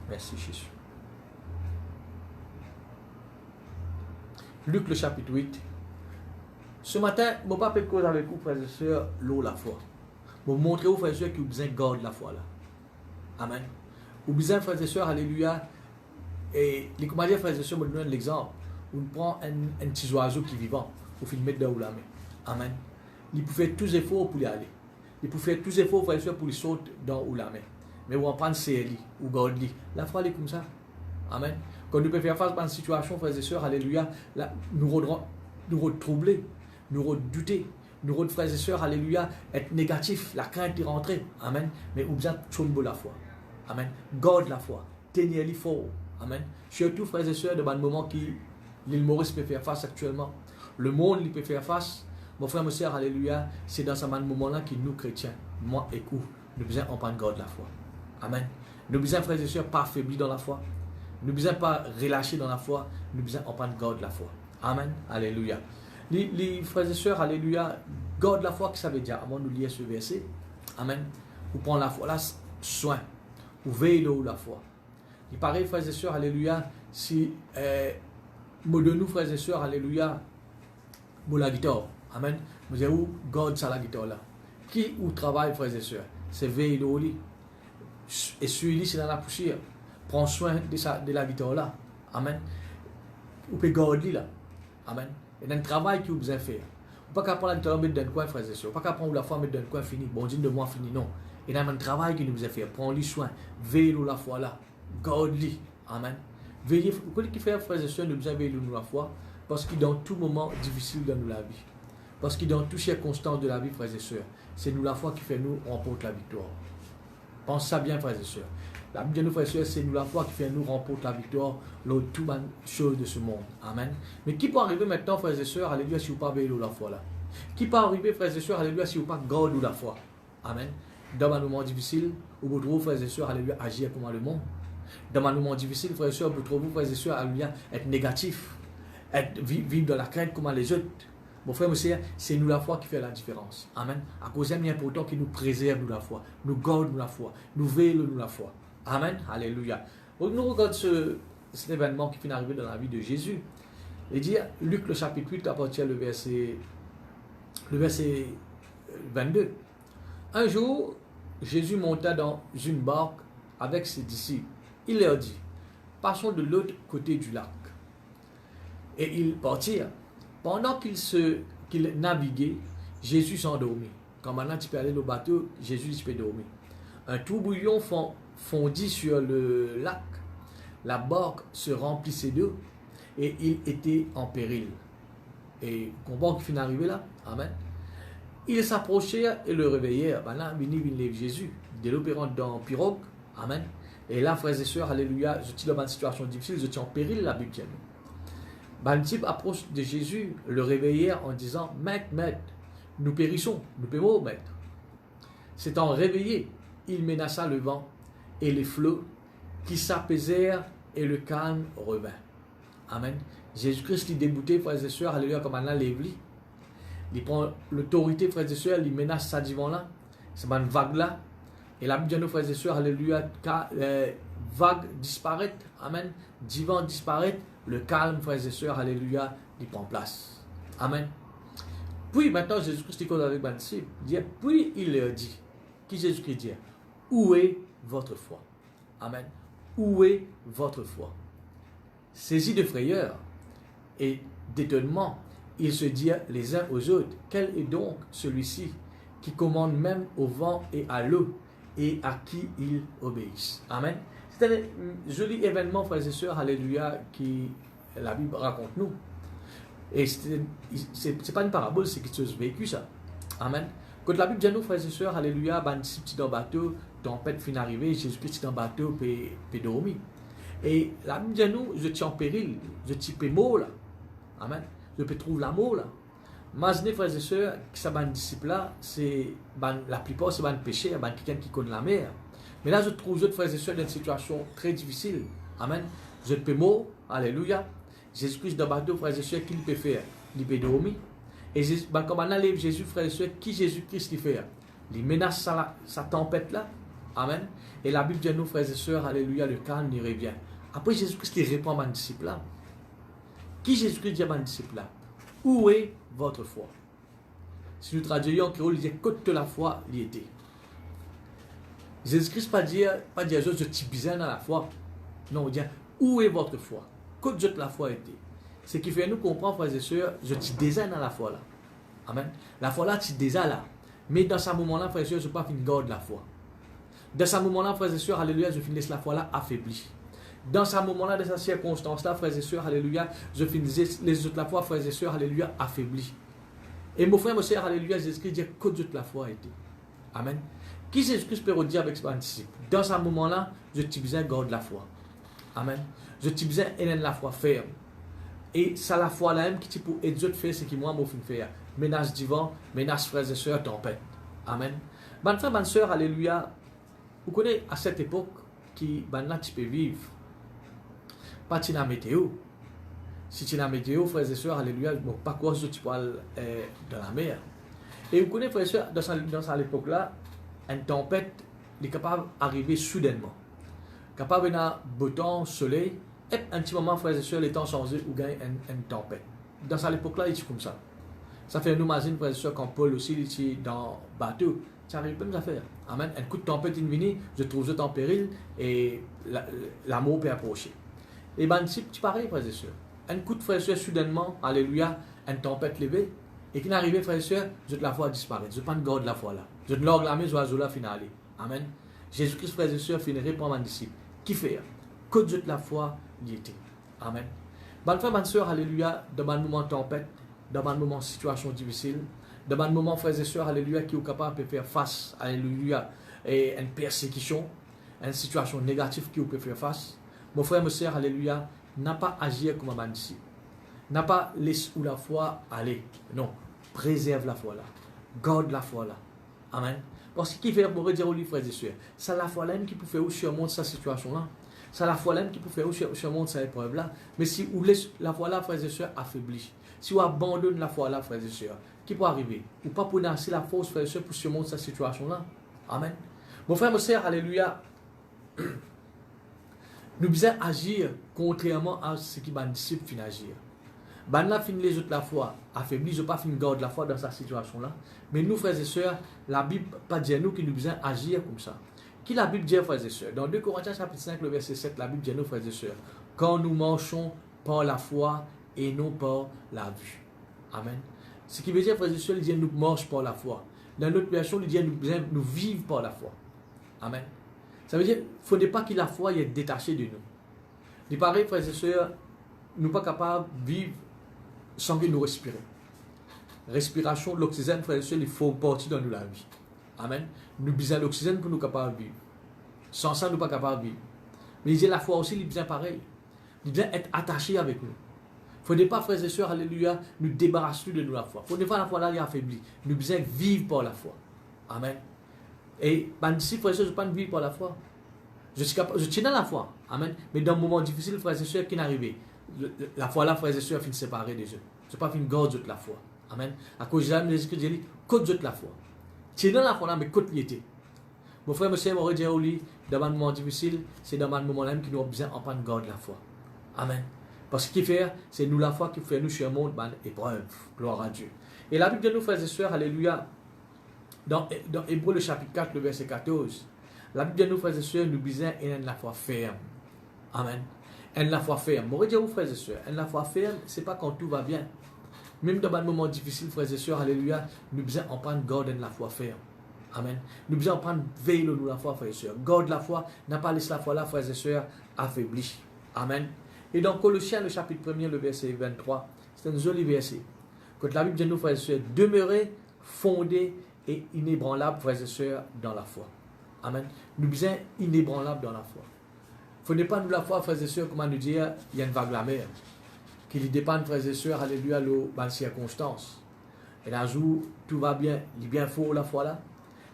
Merci Jésus. Luc, le chapitre 8. Ce matin, je ne vais pas faire cause avec vous, frères et sœurs, l'eau, la foi. Je vais vous montrer aux frères et sœurs que vous besoin garde la foi là. Amen. Vous besoin, frères et sœurs, alléluia. Et les commandants, frères et sœurs, me donnent l'exemple. On prend un petit oiseau qui est vivant, pour le mettre dans la main. Amen. Il peut faire tous les efforts pour y aller. Il peut faire tous les efforts, frères et sœurs, pour lui sauter dans la main. Mais on prend CLI ou garde lui. La foi, elle est comme ça. Amen. Quand nous pouvons faire face à une situation, frères et sœurs, alléluia, là, nous retroubler, nous redouter, nous frères et sœurs, alléluia, être négatif, la crainte est rentrée. Amen. Mais vous besoin de la foi. Amen. Garde la foi. Tenez-les fort. Amen. Surtout, frères et sœurs, dans un moment qui l'île Maurice peut faire face actuellement. Le monde il peut faire face. Mon frère, mon sœur, alléluia, c'est dans ce moment-là que nous, chrétiens, moi et vous, nous besoin en prendre garde la foi. Amen. Nous besoin, frères et sœurs, pas affaiblis dans la foi. Nous ne besoin pas relâcher dans la foi. Nous besoin en prendre garde la foi. Amen. Alléluia. Les frères et sœurs, alléluia, garde la foi, que ça veut dire? Avant de lire ce verset. Amen. Vous prenez la foi là, soin. Vous veillez la foi. Il paraît, frères et sœurs, alléluia, si de nous, frères et sœurs, alléluia, pour la guitare. Amen. Vous dites où garde ça la guitare là. Qui ou travaille, frères et sœurs? C'est veiller au lit. Et celui-là, c'est dans la poussière. Prends soin de la guitare là. Amen. Vous pouvez garder là. Amen. Et dans le travail que vous avez fait. Vous ne pouvez pas prendre la guitare mettre dans le coin, frères et sœurs. Vous ne pouvez pas prendre la foi mettre dans le coin fini. Bon Dieu de moi fini, non. Et dans le travail que nous vous avez fait, prends-lui soin. Veillez la foi là. Garde-lui. Amen. Veillez. Vous connaissez qui fait, frères et sœurs, nous avons veillé la foi. Parce que dans tout moment difficile dans la vie. Parce que dans toutes circonstances de la vie, frères et sœurs, c'est nous la foi qui fait nous remporter la victoire. Pense ça bien, frères et sœurs. La Bible de nous, frères et sœurs, c'est nous la foi qui fait nous remporter la victoire dans toutes les choses de ce monde. Amen. Mais qui peut arriver maintenant, frères et sœurs, alléluia, si vous ne pas veiller la foi là? Qui peut arriver, frères et sœurs, alléluia, si vous ne pas garder la foi? Amen. Dans un moment difficile, vous trouvez, frères et sœurs, alléluia, agir comme le monde. Dans un moment difficile, frères et sœurs, vous trouvez, frères et sœurs, alléluia, être négatif, vivre dans la crainte comme les autres. Mon frère, monsieur, c'est nous la foi qui fait la différence. Amen. À cause de important qui nous préserve nous la foi, nous garde nous la foi, nous veille nous la foi. Amen. Alléluia. Donc, nous regardons cet événement qui vient d'arriver dans la vie de Jésus. Il dit, Luc le chapitre 8, à partir du verset 22. Un jour, Jésus monta dans une barque avec ses disciples. Il leur dit, passons de l'autre côté du lac. Et ils partirent. Pendant qu'ils naviguaient, Jésus s'endormit. quand maintenant tu peux aller au bateau, Jésus dit tu peux dormir. Un tourbillon fondit sur le lac, la barque se remplissait d'eau et il était en péril. Et comprends qu'il finit d'arriver là? Amen. Ils s'approchèrent et le réveillèrent. Maintenant, il lève Jésus, de l'opérant dans pirogue. Amen. Et là, frères et sœurs, alléluia, je suis dans une situation difficile, je suis en péril, la Bible dit. Ben, le type approche de Jésus, le réveillèrent en disant, Maître, maître, nous périssons, nous pémons, maître. S'étant réveillé, il menaça le vent et les flots qui s'apaisèrent et le calme revint. Amen. Jésus-Christ lui débouté, frères et sœurs, alléluia, comme Allah lève-lui. Il prend l'autorité, frères et sœurs, il menace sa divan là, c'est une vague là. Et la Bible dit, nos frères et sœurs, alléluia, vague disparaît, amen, divan disparaît, le calme, frères et sœurs, alléluia, il prend place. Amen. Puis maintenant, Jésus-Christ est avec les disciples, puis il leur dit, qui Jésus-Christ dit, où est votre foi? Amen. Où est votre foi? Saisis de frayeur et d'étonnement, ils se dirent les uns aux autres, quel est donc celui-ci qui commande même au vent et à l'eau et à qui ils obéissent? Amen. C'est un joli événement, frères et sœurs, alléluia, qui la Bible raconte nous. Et c'est pas une parabole, c'est quelque chose vécu, ça. Amen. Quand la Bible dit nous, frères et sœurs, alléluia, ben, si tu es dans le bateau, tempête fin arrivée, Jésus-Christ est dans le bateau, peut dormir. Et la Bible dit nous, je suis en péril, je suis mort là. Amen. Je peux trouver l'amour là. Imaginez, frères et sœurs, que ça ban disciple là, c'est la plupart c'est un péché, quelqu'un qui connaît la mer. Mais là, je trouve d'autres frères et sœurs dans une situation très difficile. Amen. Je peux mort, alléluia. Jésus-Christ dans le bateau, frères et sœurs, qu'il peut faire? Il peut dormir. Et comme on enlève Jésus, frères et sœurs, qui Jésus-Christ il fait? Il menace sa tempête là. Amen. Et la Bible dit à nous, frères et sœurs, alléluia, le calme il revient. Après Jésus-Christ il répond à mon disciple là. Qui Jésus-Christ dit à mon disciple là? Où est votre foi? Si nous traduisons en créole, il dit côte de la foi, il était. Jésus-Christ pas dire je suis bizarre dans la foi. Non, il dit où est votre foi? Côte de la foi était. Ce qui fait nous comprendre, frères et sœurs, je suis déjà dans la foi là. Amen. La foi là, tu es déjà là. Mais dans ce moment-là, frères et sœurs, je ne peux pas finir garde la foi. Dans ce moment-là, frères et sœurs, alléluia, je finis la foi là affaiblie. Dans ce moment-là, dans cette circonstance-là, frères et sœurs, alléluia, je finis les autres la foi, frères et sœurs, alléluia, affaiblie. Et mon frère, mon sœur, alléluia, Jésus-Christ dit que toute la foi a été. Amen. Qui Jésus-Christ peut redire avec son disciple? Dans ce moment-là, je t'ai besoin de garder la foi. Amen. Je t'ai besoin de la foi ferme. Et c'est la foi là même qui pour aider les autres faire ce qui moi m'a fait faire. Menace divan, menace frères et sœurs, tempête. Amen. Bonne frère, bonne sœur, alléluia. Vous connaissez à cette époque qui, maintenant tu peux vivre. Pas tu la météo. Si tu la météo, frères et sœurs, alléluia, bon, pas quoi tu parles dans la mer. Et vous connaissez, frères et sœurs, dans cette époque-là, une tempête est capable d'arriver soudainement. Capable d'un beau temps, soleil, et un petit moment, frères et sœurs, les temps changent ou gagne une tempête. Dans cette époque-là, il est comme ça. Ça fait nous imaginer, frères et sœurs, quand Paul aussi est dans le bateau, ça arrive plein d'affaires. Amen. Un coup de tempête est venu, je trouve ça en péril et l'amour peut approcher. Et ben, c'est pareil, frères et sœurs. Un coup de frères et sœurs, soudainement, alléluia, une tempête levée, et qui n'arrive, frères et sœurs, je te la foi disparaître. Je ne pas de garde la foi là. Je te l'orglamé, je vais la finale. Amen. Jésus-Christ, frères et sœurs, finirait pour mon disciple. Qui fait? Que Dieu de la foi y était. Amen. Bonne frère, bonne sœur, alléluia, dans un moment de tempête, dans un moment de situation difficile, dans un moment, frères et sœurs, alléluia, qui est capable de faire face, alléluia, à une persécution, à une situation négative qui peut faire face. Mon frère, ma sœur, alléluia, n'a pas agi comme un disciple. N'a pas laissé où la foi aller. Non. Préserve la foi là. Garde la foi là. Amen. Parce qu'il fait pour dire aux frères et sœurs, c'est la foi là qui peut faire surmonter cette situation là. C'est la foi là qui peut faire surmonter cette épreuve là. Mais si vous laissez la foi là, frères et sœurs, affaiblie. Si vous abandonnez la foi là, frères et sœurs, qui peut arriver? Ou pas pour lancer la force, frères et sœurs, pour surmonter cette situation là. Amen. Mon frère, ma sœur, alléluia. Nous devons agir contrairement à ce qui m'a disciple fin agir. Ben là, fin les autres la foi affaibli, je ne pas fin garde la foi dans cette situation-là. Mais nous, frères et sœurs, la Bible pas dit à nous que nous devons agir comme ça. Qui la Bible dit, frères et sœurs? Dans 2 Corinthiens chapitre 5, le verset 7, la Bible dit à nous, frères et sœurs, quand nous marchons par la foi et non par la vue. Amen. Ce qui veut dire, frères et sœurs, il dit nous marchons par la foi. dans notre version, il dit nous vivons par la foi. Amen. Ça veut dire qu'il ne faudrait pas que la foi est détachée de nous. Il paraît, frères et sœurs, nous ne sommes pas capables de vivre sans que nous respirions. Respiration, l'oxygène, frères et sœurs, il faut partie dans nous la vie. Amen. Nous besoin l'oxygène pour nous capables de vivre. Sans ça, nous ne sommes pas capables de vivre. Mais il dit la foi aussi, il besoin pareil. Il besoin être attaché avec nous. Il ne faudrait pas, frères et sœurs, alléluia, nous débarrasser de nous la foi. Il ne faudrait pas la foi là, il est affaibli. Nous besoin vivre par la foi. Amen. Et si, frères et sœurs, je ne peux pas vivre par la foi. Je tiens dans la foi. Amen. Mais dans un moment difficile, frères et sœurs, qui n'arrivait, la foi là, frères et sœurs, finit séparée des eux. Ce n'est pas une garde de la foi. Amen. À cause de Jésus-Christ, j'ai dit, côte de la foi. Tiens dans la foi là, mais côte l'était. Mon frère, monsieur, m'aurait dit, dans un moment difficile, c'est dans un moment là qui nous a besoin en prendre garde de la foi. Amen. Parce que ce qui fait, c'est nous la foi qui fait nous sur un monde, épreuve. Gloire à Dieu. Et la Bible de nous, frères et sœurs, alléluia, dans Hébreux, le chapitre 4, le verset 14, la Bible de nous, frères et sœurs, nous besoin de la foi ferme. Amen. Et la foi ferme. M'aurait dit, frères et sœurs, la foi ferme, ce n'est pas quand tout va bien. Même dans un moment difficile, frères et sœurs, alléluia, nous besoin en prendre garde de la foi ferme. Amen. Nous besoin en prendre veille de nous la foi, frères et sœurs. Garde la foi, n'a pas laissé la foi là, frères et sœurs, affaiblie. Amen. Et dans Colossiens, le chapitre 1er, le verset 23, c'est un joli verset. Quand la Bible dit nous, frères et sœurs, demeurez fondés et inébranlables, frères et sœurs, dans la foi. Amen. Nous besoin inébranlables dans la foi. Il ne faut pas nous la foi, frères et sœurs, comment nous dire, il y a une vague la mer, qui lui dépend, frères et sœurs, alléluia, dans les circonstances. Et un jour, tout va bien, il est bien fort la foi là.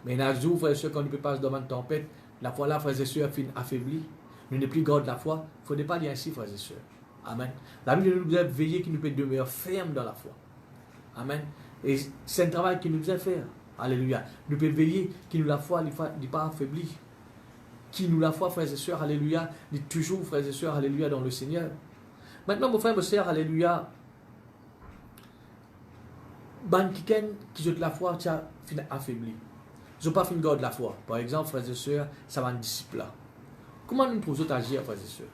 Mais un jour, frères et sœurs, quand nous ne pouvons pas se demander une tempête, la foi là, frères et sœurs, finit affaiblie. Nous n'est plus garde la foi. Il ne faut pas dire ainsi, frères et sœurs. Amen. La Bible nous doit veiller qui nous peut demeurer ferme dans la foi. Amen. Et c'est un travail qui nous doit faire. Alléluia. Nous pouvons veiller qui nous la foi n'est pas affaiblie. Qui nous la foi, frères et sœurs, alléluia, dit toujours, frères et sœurs, alléluia, dans le Seigneur. Maintenant, mon frère, mon sœur, alléluia, ban qui ont la foi, tu as affaibli. Ils n'ont pas fait une garde de la foi. Par exemple, frères et sœurs, ça va un disciple là. Comment nous pouvons agir, frères et sœurs?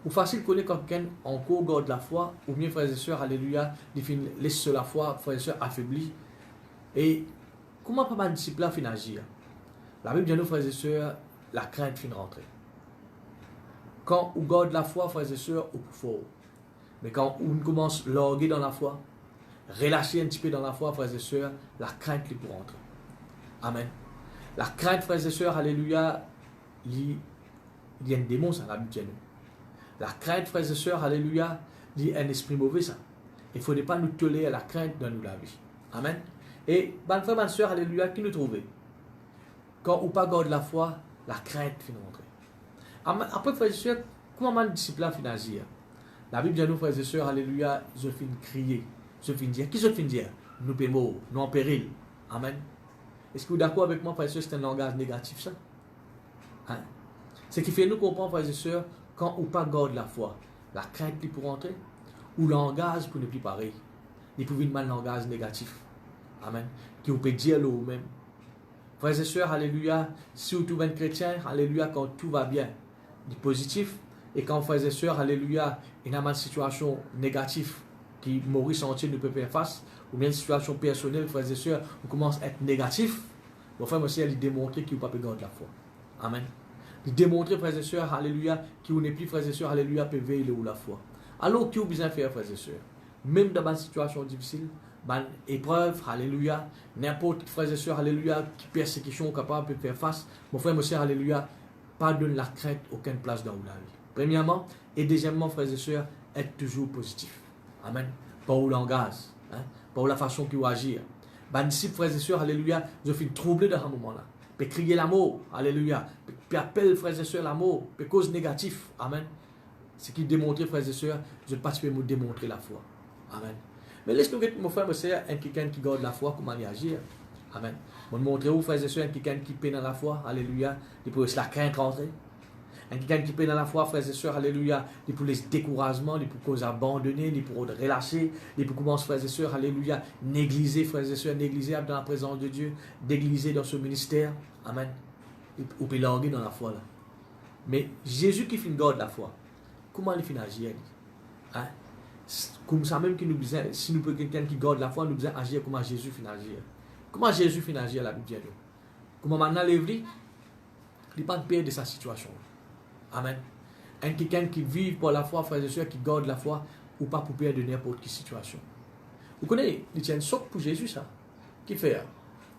Ou facile connaître quelqu'un encore garde la foi, ou bien, frères et sœurs, alléluia, il laisse la foi, frères et sœurs, affaibli. Et comment pas un disciple là fin agir? La Bible dit nous, frères et sœurs, la crainte fin rentrer. Quand on garde la foi, frères et sœurs, on peut fort. Mais quand on commence à larguer dans la foi, relâcher un petit peu dans la foi, frères et sœurs, la crainte est pour rentrer. Amen. La crainte, frères et sœurs, alléluia, il y a un démon, ça, la Bible dit nous. La crainte, frères et sœurs, alléluia, il y a un esprit mauvais, ça. Il ne faudrait pas nous tolérer la crainte dans nous la vie. Amen. Et, bonne frère, bonne sœur, alléluia, qui nous trouvait? Quand on pas garde la foi, la crainte finit rentrer. Après, frères et sœurs, comment un disciple finit agir? La Bible dit nous, frères et sœurs, alléluia, je finis crier, je finis dire. Qui je finis dire? Nous sommes nous en péril. Amen. Est-ce que vous êtes d'accord avec moi, frères et sœurs, c'est un langage négatif, ça? Hein? Ce qui fait nous comprendre, frères et sœurs, quand on pas garde la foi, la crainte est pour rentrer, ou le langage pour ne plus pareil. Il peut venir un langage négatif. Amen. Qui vous peut dire le vous-même. Frères et sœurs, alléluia, si vous trouvez un chrétien, alléluia, quand tout va bien, du positif, et quand, frères et sœurs, alléluia, il y a une situation négative qui Maurice entier ne peut pas faire face, ou bien une situation personnelle, frères et sœurs, on commence à être négatif, mon frère, monsieur, il démontre qu'il ne peut pas garder la foi. Amen. Il démontre, frères et sœurs, alléluia, qu'il n'est plus, frères et sœurs, alléluia, peut veiller ou la foi. Alors, qu'il a besoin de faire, frères et sœurs, même dans une situation difficile, une épreuve, alléluia, n'importe, frères et sœurs, alléluia, qui persécution capable de faire face, mon frère, monsieur, alléluia, pas donne la crainte aucune place dans la vie. Premièrement, et deuxièmement, frères et sœurs, être toujours positif. Amen. Pas au langage, hein? Pas la façon qu'il va agir. Ben, disciples, frères et sœurs, alléluia, je suis troublé dans ce moment-là. Peut crier l'amour, alléluia. Peut appeler, frères et sœurs, l'amour. Peut cause négative, amen. Ce qui démontre, frères et sœurs, je ne peux pas me démontrer la foi. Amen. Mais laisse-nous voir, mon frère, mon sœur, un quelqu'un qui garde la foi, comment il agir. Amen. Je vais montrer aux frères et sœurs, un quelqu'un qui peine dans la foi, alléluia, il peut laisser la crainte rentrer. Un quelqu'un qui peine dans la foi, frères et sœurs, alléluia, il peut laisser découragement, il peut cause abandonner, il peut relâcher, il peut commencer, frères et sœurs, alléluia, négliger, frères et sœurs, négliger dans la présence de Dieu, négliger dans ce ministère. Amen. Ou peut larguer dans la foi là. Mais Jésus qui finit garde la foi, comment il finit agir? Hein? Comme ça même que nous besoin, si nous pouvons quelqu'un qui garde la foi, nous besoin agir comme Jésus finit agir. Comment Jésus finit agir à la Bible? Comment maintenant l'évêque, il n'est pas de perdre de sa situation. Amen. Un quelqu'un qui vit pour la foi, frères et sœurs, qui garde la foi, ou pas pour perdre de n'importe quelle situation. Vous connaissez, il tient une socle pour Jésus, ça. Qui fait?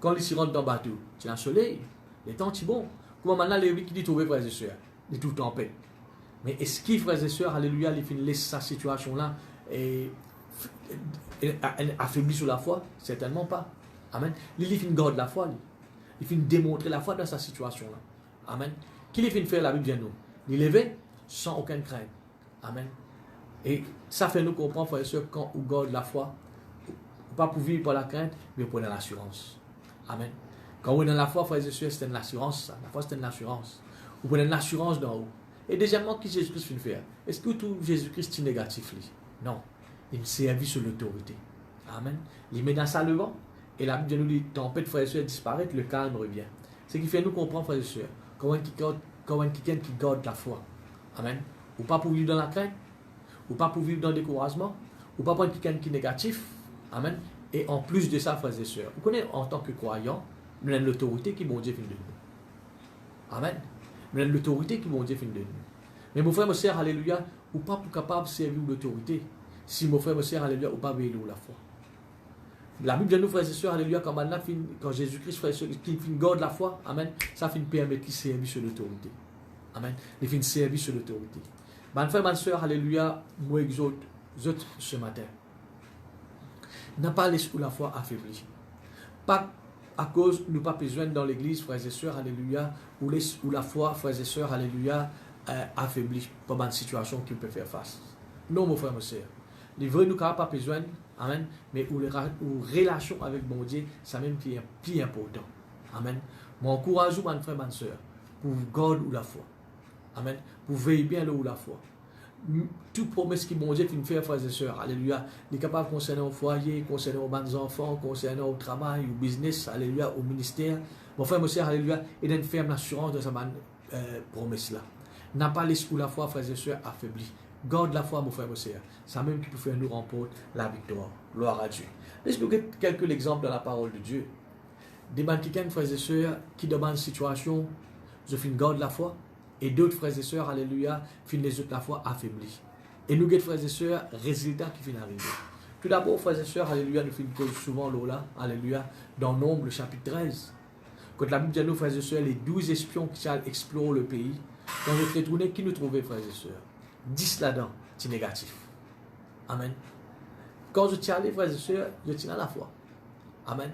Quand il se rentre dans le bateau, il y a un soleil, les temps sont bons. Comment maintenant l'évêque qui dit trouver, frères et sœurs, il est tout en paix. Mais est-ce qu'il, frères et sœurs, alléluia, il finit sa situation-là et affaibli sur la foi? Certainement pas. Amen. Il finit garde la foi, lui. Il finit démontrer la foi dans sa situation-là. Amen. Qu'il finit faire la Bible bien nous? Il lever sans aucune crainte. Amen. Et ça fait nous comprendre, frères et sœurs, quand on garde la foi, pas pour vivre par la crainte, mais pour l'assurance. Amen. Quand on est dans la foi, frères et sœurs, c'est une assurance, ça. La foi, c'est une assurance. Vous prenez une assurance d'en haut. Et deuxièmement, qu'est-ce que Jésus-Christ fait faire? Est-ce que tout Jésus-Christ est négatif? Non. Il me servi sur l'autorité. Amen. Il met dans sa levant. Et la Bible nous dit, tempête, frères et sœurs, disparaît, le calme revient. Ce qui fait nous comprendre, frères et sœurs, comment quelqu'un qui garde la foi. Amen. Ou pas pour vivre dans la crainte, ou pas pour vivre dans le découragement, ou pas pour quelqu'un qui est négatif. Amen. Et en plus de ça, frères et sœurs, vous connaissez, en tant que croyant, nous avons l'autorité qui, mon Dieu, fait de nous. Amen. Nous avons l'autorité qui, mon Dieu, fait de nous. Mais mon frère, mon sœur, alléluia, ou pas pour capable de servir l'autorité. Si mon frère, mon sœur, alléluia, ou pas veiller la foi. La Bible de nous, frères et sœurs, alléluia, quand Jésus-Christ, frères et sœurs, qui garde la foi, amen, ça finit permettre qu'il serve sur l'autorité. Amen. Il finit servir sur l'autorité. Mon frère, ma sœur, alléluia, moi exhorte ce matin. N'a pas laissé la foi affaiblie. Pas à cause nous pas besoin dans l'église, frères et sœurs, alléluia, ou la foi, frères et sœurs, alléluia, affaiblie par une situation qu'il peut faire face. Non, mon frère, mon sœur. Les vrais nous n'avons pas besoin, amen, mais ou relation avec mon Dieu, c'est même qui est plus important. Amen. M'encourage, mon frère, ma sœur, pour garder la foi. Amen. Pour veiller bien là où la foi. Toute promesse qui mon Dieu fait faire, frères et sœurs, alléluia, il est capable de concerner au foyer, concerner aux bons enfants, concerner au travail, au business, alléluia, au ministère. Mon frère, mon sœur, alléluia, il a une ferme assurance de sa promesse-là. N'a pas laissé la foi, frères et sœurs, affaiblie. Garde la foi, mon frère, mon sœur. Ça même qui peut faire nous remporter la victoire. Gloire à Dieu. Laisse-nous quelques exemples dans la parole de Dieu. Des quelqu'un, frères et sœurs, qui demandent une situation, je finis garde la foi. Et d'autres frères et sœurs, alléluia, finissent les autres la foi affaiblis. Et nous, frères et sœurs, résultats qui finissent arriver. Tout d'abord, frères et sœurs, alléluia, nous finissons souvent là, alléluia, dans Nombre, le chapitre 13. Quand la Bible dit à nous, frères et sœurs, les 12 espions qui explorent le pays, quand je retournais, qui nous trouvaient, frères et sœurs? 10 là-dedans, c'est négatif. Amen. Quand je tiens allé, frères et sœurs, je tiens à la foi. Amen.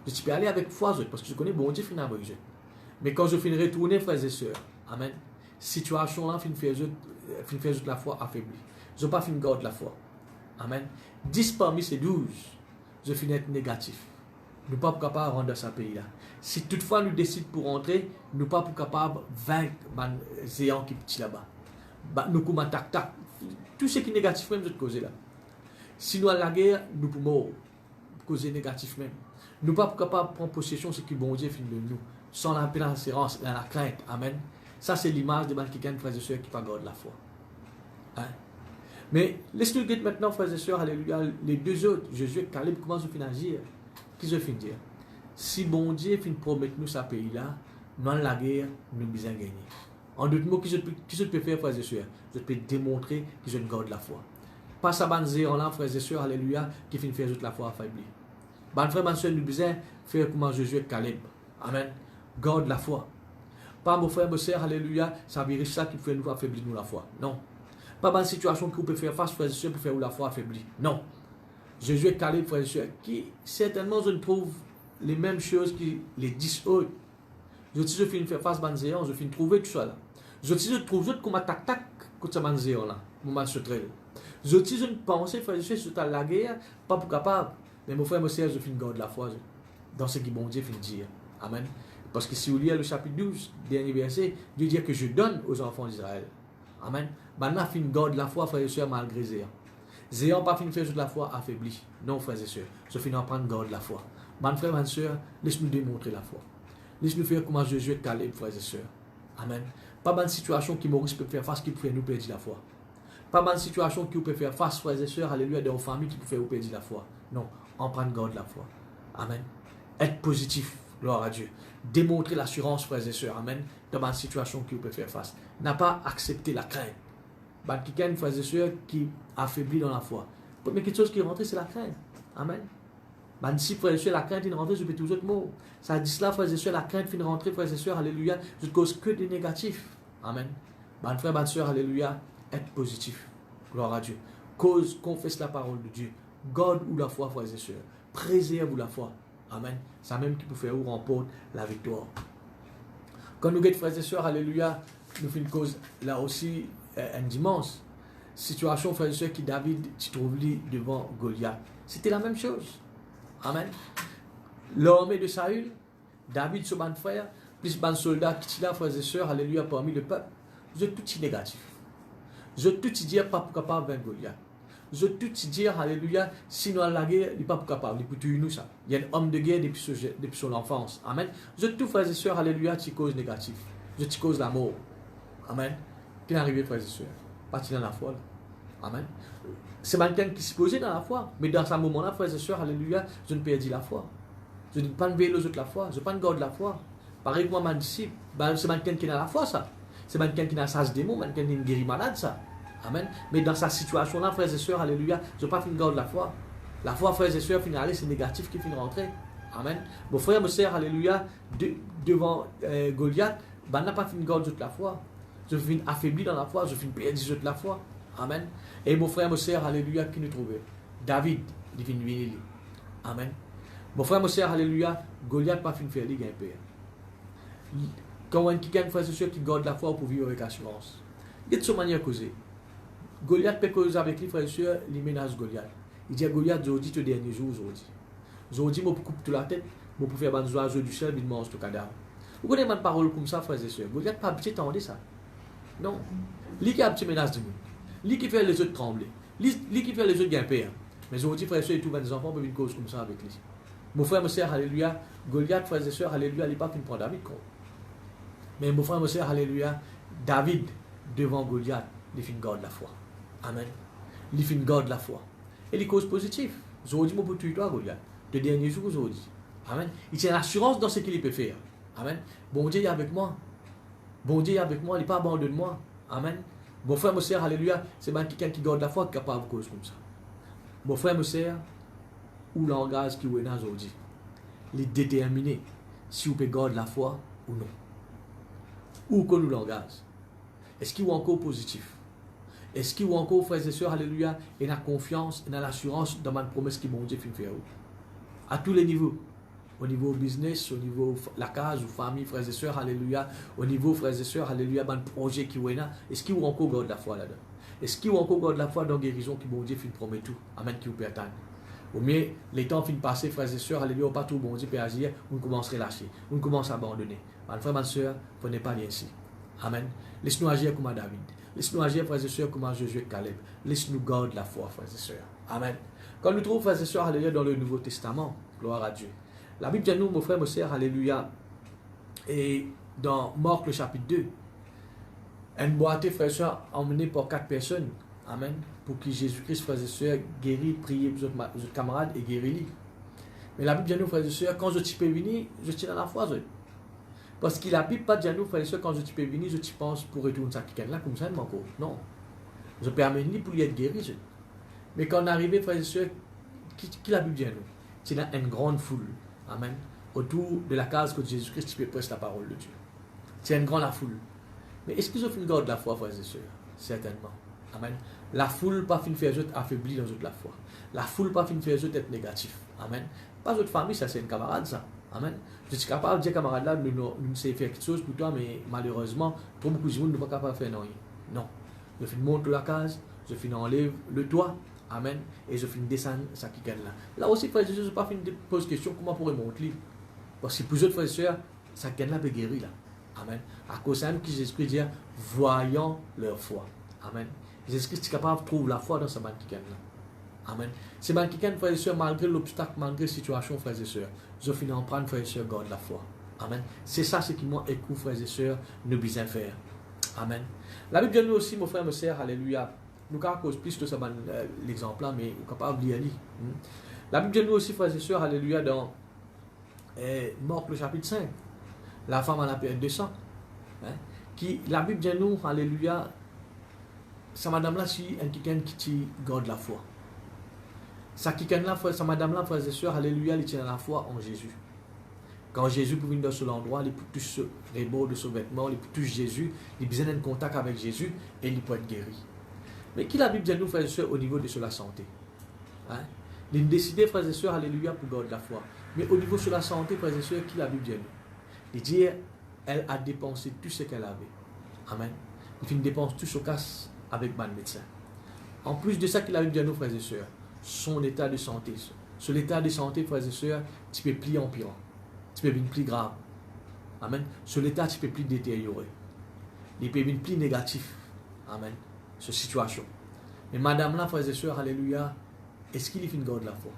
Je peux aller avec foi, parce que je connais bon Dieu, finalement, avec eux. Mais quand je finis retourner, frères et sœurs, amen, situation là, fin faire la foi affaiblie. Je n'ai pas fini garde la foi. Amen. 10 parmi ces 12, je finis être négatif. Nous ne sommes pas capables de rendre ce pays-là. Si toutefois nous décidons pour rentrer, nous ne sommes pas capables de vaincre les géants qui sont là-bas. Nous pouvons tac. Tout ce qui est négatif, même, c'est causer là. Si nous à la guerre, nous pouvons causer négatif même. Nous ne sommes pas capables de prendre possession de ce qui bon Dieu fait de nous. Sans la pénance, la crainte. Amen. Ça, c'est l'image de quelqu'un, frères et sœurs, qui garde la foi. Hein? Mais laisse-nous dire maintenant, frères et sœurs, alléluia, les deux autres, Jésus et Caleb, comment ils finissent agir? Qu'est-ce qu'ils finissent dire? Si bon Dieu finit promettre nous ce pays-là, dans la guerre, nous besoin gagner. En d'autres mots, qu'est-ce que peut faire, frères et sœurs? Je peux démontrer que je garde la foi. Pas ça, là, frères et sœurs, alléluia, qui finit faire la foi affaiblie. Frères et sœurs, nous besoin faire comme Jésus et Caleb. Amen. Garde la foi. Pas mon frère, mon sœur, alléluia, ça veut dire ça qui fait nous affaiblir nous la foi. Non. Pas dans une situation que vous pouvez faire face, frères et sœurs, pour faire la foi affaiblie. Non. Jésus est calé, frères et sœurs, qui certainement je ne trouve les mêmes choses que les 10 autres. Je finis faire face à Banzéon, je finis trouver tout ça là. Je trouve comme attaque contre Banzéon là, mon mal se traîne. Je ne pense, frères et sœurs, sur la guerre, pas pour capable. Mais mon frère, mon sœur, je finis garde la foi dans ce que bon Dieu finit dire. Amen. Parce que si vous lisez le chapitre 12, dernier verset, Dieu dit que je donne aux enfants d'Israël. Amen. Maintenant, fin garde la foi, frères et sœurs, malgré Zéan. Zéan pas fin faire de la foi affaibli. Non, frères et sœurs. Je finis en prendre garde la foi. Mon frère, ma sœur, laisse-nous démontrer la foi. Laisse-nous faire comment Jésus est calé, frères et sœurs. Amen. Pas dans une situation qui Maurice peut faire face qui peut faire nous perdre la foi. Pas dans une situation qui peut faire face, frères et sœurs, alléluia, dans nos familles qui peut faire nous perdre la foi. Non, on prend garde la foi. Amen. Être positif, gloire à Dieu. Démontrer l'assurance, frères et sœurs, amen, dans ma situation que vous pouvez faire face. N'a pas accepté la crainte. Quelqu'un, frères et sœurs, qui affaiblit dans la foi. Mais quelque chose qui est rentré, c'est la crainte. Amen. Si, frères et sœurs, la crainte est rentrée, je peux tous les autres mots. Ça dit cela, frères et sœurs, la crainte finit rentrer, frères et sœurs, alléluia, je ne cause que des négatifs. Amen. Frères, bonne sœur, alléluia, être positif. Gloire à Dieu. Cause, confesse la parole de Dieu. Garde ou la foi, frères et sœurs. Préserve la foi. Amen. C'est même qui peut faire ou remporte la victoire. Quand nous guettons, frères et sœurs, alléluia, nous faisons une cause là aussi, un dimanche. Situation, frères et sœurs, qui David se trouve devant Goliath. C'était la même chose. Amen. L'armée de Saül, David, son frère, plus ban soldat qui là, frères et sœurs, alléluia, parmi le peuple. Je tout y négatif. Je tout y dire pas capable de Goliath. Je tout y dire, alléluia, sinon la guerre, il n'est pas capable, il peut tuer nous ça. Il y a un homme de guerre depuis son enfance. Amen. Je tout, frères et sœurs, alléluia, tu causes négatif. Je te cause la mort. Amen. Qui est arrivé, frères et sœurs? Parti dans la foi. Là. Amen. C'est quelqu'un qui s'est posé dans la foi. Mais dans ce moment-là, frères et sœurs, alléluia, je ne perdis la foi. Je ne pas veiller aux autres la foi. Je ne pas garder la foi. Pareil que moi, ma disciple, c'est quelqu'un qui a la foi, ça. C'est quelqu'un qui a sa démon, quelqu'un qui est guéri malade, ça. Amen. Mais dans sa situation-là, frères et sœurs, alléluia, je ne pas finir garder la foi. La foi, frères et sœurs, finalement, c'est négatif qui finit rentrer. Amen. Mon frère, mon sœur, alléluia, devant Goliath, n'a pas fini garder la foi. Je finis affaibli dans la foi, je finis perdre la foi. Amen. Et mon frère, mon sœur, alléluia, qui nous trouvait? David, il vient venir. Amen. Mon frère, mon sœur, alléluia, Goliath pas fini faire, il gagne père. Quand on quelqu'un, frère et sœur, qui garde la foi pour vivre avec assurance. Il y a de cette manière causer. Goliath peut causer avec lui, frère et sœur, il menace Goliath. Il dit à Goliath, aujourd'hui, le dernier jour, aujourd'hui. Aujourd'hui, je coupe toute la tête, je peux faire des oiseaux du ciel, je mange tout cadavre. Vous connaissez ma parole comme ça, frères et sœurs? Goliath pas habitué à ça. Non. Lui qui a un petit menace de nous. Lui qui fait les autres trembler. Lui qui fait les autres gagner. Mais aujourd'hui, frères et sœurs, et tous les enfants peuvent une cause comme ça avec lui. Mon frère, mon sœur, alléluia. Goliath, frères et sœurs, alléluia, il n'est pas qu'une prend David. Mais mon frère, mon sœur, alléluia. David, devant Goliath, il fait une garde la foi. Amen. Il fait une garde la foi. Et les causes positives. Aujourd'hui, je peux tuer toi, Goliath. Le dernier jour, aujourd'hui. Amen. Il tient l'assurance dans ce qu'il peut faire. Amen. Bon Dieu est avec moi. Bon Dieu est avec moi, il n'est pas abandonné de moi. Amen. Mon frère, mon sœur, alléluia, c'est quelqu'un qui garde la foi qui est capable de cause comme ça. Mon frère, mon sœur, ou langage qui est là aujourd'hui, il est déterminé si vous pouvez garder la foi ou non. Ou que nous langage. Est-ce qu'il est encore positif? Est-ce qu'il est encore, frères et sœurs, alléluia, et la confiance et l'assurance dans ma promesse qui mon Dieu fait faire? À tous les niveaux. Au niveau business, au niveau la case ou famille, frères et sœurs, alléluia. Au niveau, frères et sœurs, alléluia, dans le projet qui est là. Est-ce qu'il y a encore garde la foi là-dedans? Est-ce qu'il y a encore garde la foi dans la guérison qui, bon Dieu, fait promet tout? Amen, qui vous peut atteindre. Au mieux, les temps finissent passer, frères et sœurs, alléluia, pas tout, bon Dieu, peut agir, on commence à lâcher, on commence à abandonner. Mon frère, ma sœur, vous n'êtes pas ainsi. Amen. Laisse-nous agir comme à David. Laisse-nous agir, frères et sœurs, comme à Josué et Caleb. Laisse-nous garder la foi, frères et sœurs. Amen. Quand nous trouvons, frères et sœurs, alléluia, dans le Nouveau Testament, gloire à Dieu. La Bible dit à nous, mon frère, mon sœur, alléluia, et dans Marc le chapitre 2, un boité, frère et sœurs, emmené par 4 personnes, amen, pour que Jésus-Christ, frères et sœurs, guérisse, prie pour vos autres camarades et guérisse. Mais la Bible dit à nous, frères et sœurs, quand je peux venir, je tiens dans la foi. Parce que la Bible pas dit à nous, frères et sœurs, quand je peux venir, je pense pour retourner ça quelqu'un là, comme ça, encore. Non. Je peux amener pour lui être guéri. Mais quand on est arrivé, frères et sœurs, qui la Bible dit à nous? C'est là une grande foule. Amen. Autour de la case que Jésus-Christ tu peux prêcher la parole de Dieu. C'est une grande foule. Mais est-ce que je fais garde la foi, frères et sœurs? Certainement. Amen. La foule pas fin faire les autres affaiblir dans la foi. La foule pas fin faire les autres être négatif. Amen. Pas votre famille, ça c'est un camarade ça. Amen. Je suis capable de dire camarade là, nous savons faire quelque chose pour toi, mais malheureusement, pour beaucoup de gens, nous ne sommes pas capables de faire non. Non. Je fais monter la case, je fais enlever le toit. Amen. Et je finis descendre ça qui gagne là. Là aussi, frères et sœurs, je ne pas fini de poser question comment pourrait monter. Parce que pour les autres frères et sœurs, ça gagne là peut guérir là. Amen. À cause de ça, qui Jésus-Christ dit, voyant leur foi. Amen. Jésus-Christ est capable de trouver la foi dans ce man qui gagne là. Amen. C'est man qui gagne, frères et sœurs, malgré l'obstacle, malgré la situation, frères et sœurs. Je finis en prendre, frères et sœurs, garde la foi. Amen. C'est ça ce qui m'a écouté, frères et sœurs, nous besoin faire. Amen. La Bible dit nous aussi, mon frère, mon sœur, alléluia. Nous avons cause plus de ça, l'exemple là, mais nous sommes capables de lire. La Bible dit nous aussi, frères et sœurs, alléluia, dans Marc le chapitre 5, la femme à la période de sang, hein, qui, la Bible dit nous, alléluia, sa madame là, si un quelqu'un qui garde la foi. Sa quelqu'un là, sa madame là, frères et sœurs, alléluia, il tient la foi en Jésus. Quand Jésus peut venir dans ce endroit, il peut toucher les bords de son vêtement, il peut toucher Jésus, il a besoin d'un contact avec Jésus et il peut être guéri. Mais qui la Bible dit nous, frères et sœurs, au niveau de la santé, hein? Il a décidé, frères et sœurs, alléluia, pour garder la foi. Mais au niveau de la santé, frères et sœurs, qui la Bible dit nous? Il dit, elle a dépensé tout ce qu'elle avait. Amen. Il fait une dépense tout ce casse avec le médecin. En plus de ça, qui la Bible dit nous, frères et sœurs, son état de santé. Sur l'état de santé, frères et sœurs, tu peux plus empirant. Tu peux devenir plus grave. Amen. Sur l'état, tu peux plus détériorer. Il peut devenir plus négatif. Amen. Cette situation. Mais madame là, frères et sœurs, alléluia, est-ce qu'il fait une garde de la foi?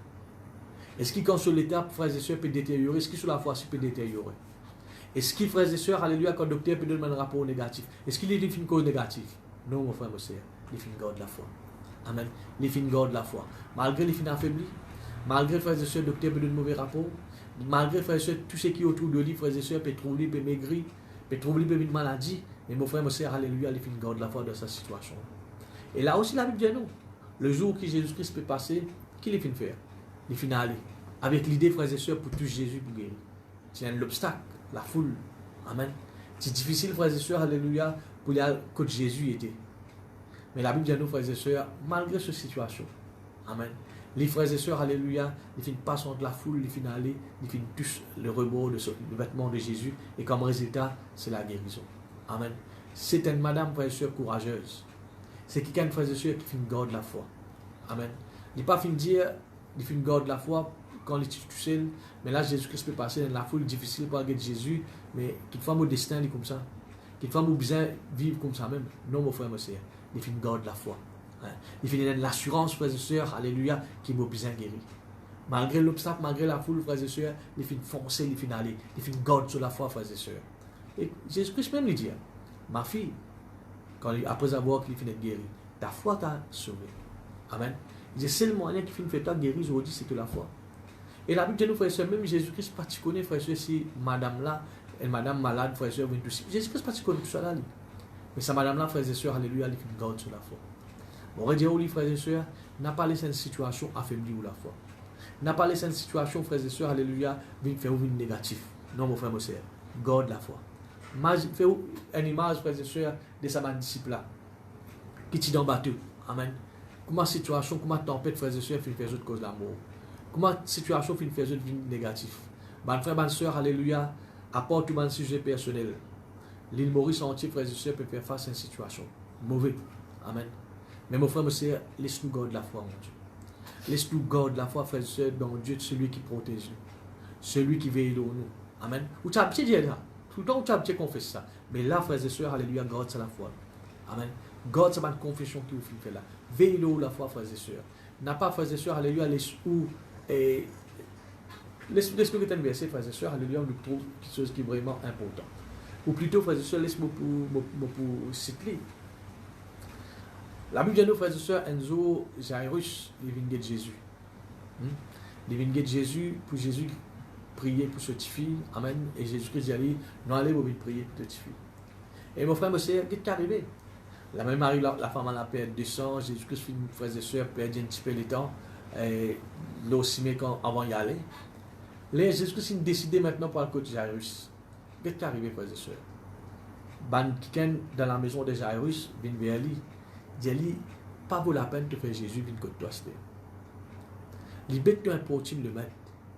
Est-ce qu'il, quand sur l'état, frères et sœurs, peut détériorer? Est-ce qu'il sur la foi, il peut détériorer? Est-ce qu'il, frères et sœurs, alléluia, quand le docteur peut donner un rapport négatif? Est-ce qu'il fait une cause négative? Non, mon frère, mon sœur, il fait une garde de la foi. Amen. Il fait une garde de la foi. Malgré les fins affaiblis, malgré, frères et sœurs, le docteur peut donner un mauvais rapport, malgré, frères et sœurs, tout ce qui est autour de lui, frères et sœurs, peut trouver, peut maigrir, peut trouver une maladie. Mais mon frère, mon sœur, alléluia, il fait une garde de la foi dans sa situation. Et là aussi, la Bible dit non. Le jour que Jésus-Christ peut passer, qu'il est fin de faire? Il finit aller. Avec l'idée, frères et sœurs, pour toucher Jésus pour guérir. C'est l'obstacle, la foule. Amen. C'est difficile, frères et sœurs, alléluia, pour aller à côté Jésus était. Mais la Bible dit à nous, frères et sœurs, malgré cette situation, amen. Les frères et sœurs, alléluia, ils finissent pas entre la foule, ils finissent aller, ils finissent tous le rebord de le vêtement de Jésus, et comme résultat, c'est la guérison. Amen. C'est une madame, frères et sœurs, courageuse. C'est quelqu'un, frères et sœurs, qui fait une garde de la foi. Amen. Il n'est pas fin de dire, il fait une garde de la foi quand il est tout seul, mais là, Jésus-Christ peut passer dans la foule difficile pour regarder Jésus, mais qu'il faut mon destin, il est comme ça. Qu'il faut besoin vivre comme ça même. Non, mon frère, mon sœur. Il fait une garde de la foi. Hein. Il fait l'assurance, frères et sœurs, alléluia, qui m'a besoin guéri. Malgré l'obstacle, malgré la foule, frères et sœurs, il fait une foncer, il fait une aller. Il fait une garde sur la foi, frères et sœurs. Et Jésus-Christ même lui dit, ma fille, après avoir qu'il finit de guérir, ta foi t'a sauvé. Amen. Il dit, c'est le moyen qui finit de faire toi guérir aujourd'hui, c'est que la foi. Et la Bible dit, nous, frères et sœurs, même Jésus-Christ, pas tu connais, frères et sœurs, si madame là, une madame malade, frères et sœurs, vient tout. Jésus-Christ, pas tu connais tout ça là. Mais sa madame là, frères et sœurs, alléluia, elle fait une garde sur la foi. On va dire, oui, frères et sœurs, n'a pas laissé une situation affaiblie ou la foi. N'a pas laissé une situation, frères et sœurs, alléluia, venir faire une négatif. Non, mon frère, mon sœur, garde la foi. Fais une image, frères et sœurs, de sa disciple là, qui tient dans le bateau. Amen. Comment situation, comment tempête, frères et sœurs, fait faire autre cause d'amour. Comment situation fait faire autre négatif. Mon frère, ma sœur, alléluia, apporte tout un sujet personnel. L'île Maurice entier, frères et sœurs, peut faire face à une situation mauvaise. Amen. Mais mon frère, mon sœur, laisse-nous garder la foi, mon Dieu. Laisse-nous garder la foi, frères et sœurs, dans Dieu, celui qui protège nous. Celui qui veille sur nous. Amen. Ou tu as petit dire là. Tout le temps, tu as petit confesse ça. Mais là, frères et sœurs, alléluia, garde ça la foi. Amen. Garde ça, ma confession qui vous fait là. Veille sur la foi, frères et sœurs. N'a pas, frères et sœurs, alléluia, laisse-nous. Laisse-nous que tu verset, frères et sœurs, alléluia, nous trouve quelque chose qui est vraiment important. Ou plutôt, frères et sœurs, laisse-moi pour citer. La Bible dit, frères et sœurs, Enzo, Jairus, il vient de Jésus. Il vient de Jésus, pour Jésus prier pour cette fille. Amen. Et Jésus-Christ dit, non, allez, vous prier pour cette fille. Et mon frère, monsieur, qu'est-ce qui est arrivé? La même arrive, la femme a perdu du sang, Jésus-Christ, frères et sœurs, perdit un petit peu le temps. Et là aussi, mais avant d'y aller. Là, Jésus-Christ a décidé maintenant pour le côté de Jairus. Qu'est-ce qui est arrivé, frères et sœurs? Quelqu'un dans la maison de Jairus vient vers lui. Il dit, pas pour la peine de faire Jésus vient côté toi. Il bête que un protéine le maître.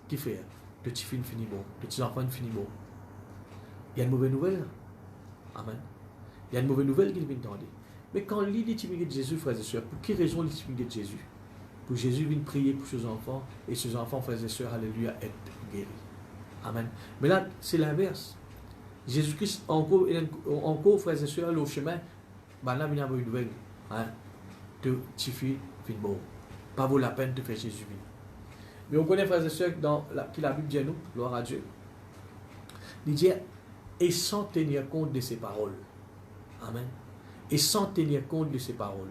Qui fait? Le petit film finit bon. Le petit enfant finit bon. Il y a une mauvaise nouvelle. Amen. Il y a une mauvaise nouvelle qu'il vient d'entendre. Mais quand il dit de Jésus, frères et sœurs, pour quelle raison il dit de Jésus? Pour Jésus vient prier pour ses enfants, et ses enfants, frères et sœurs, alléluia, être guéris. Amen. Mais là, c'est l'inverse. Jésus-Christ, encore, frères et sœurs, le chemin, ben là, il y a une nouvelle. Hein? De petit fille, fin bon. Pas vaut la peine de faire Jésus. Mais on connaît, frères et sœurs, que la Bible dit à nous, gloire à Dieu. Il dit, et sans tenir compte de ses paroles. Amen. Et sans tenir compte de ses paroles.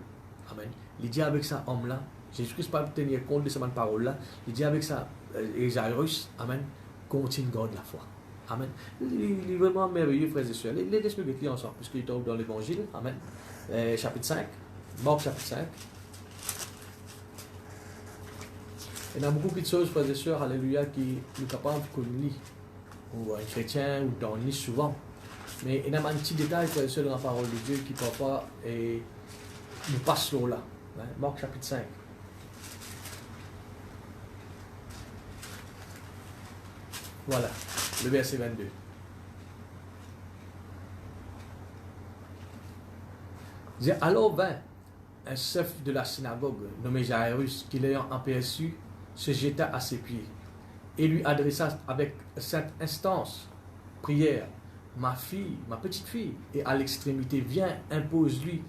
Amen. Il dit avec ça, homme-là, Jésus-Christ pas tenir compte de ces paroles-là. Il dit avec ça, Jairus, amen, continue garde la foi. Amen. Il est vraiment merveilleux, frères et sœurs. Laissez-nous l'écrire ensemble, puisqu'il tombe dans l'évangile. Amen. Chapitre 5. Marc chapitre 5. Il y a beaucoup de choses, frères et sœurs, alléluia, qui nous capables de lire. Ou un chrétien, ou d'en lire souvent. Mais il y a un petit détail, frères et sœurs, dans la parole de Dieu qui parfois nous passe sur là. Marc chapitre 5. Voilà, le verset 22. Alors vint un chef de la synagogue, nommé Jairus, qui l'ayant aperçu, se jeta à ses pieds et lui adressa avec cette instance, prière, ma fille, ma petite fille, et à l'extrémité, viens, impose-lui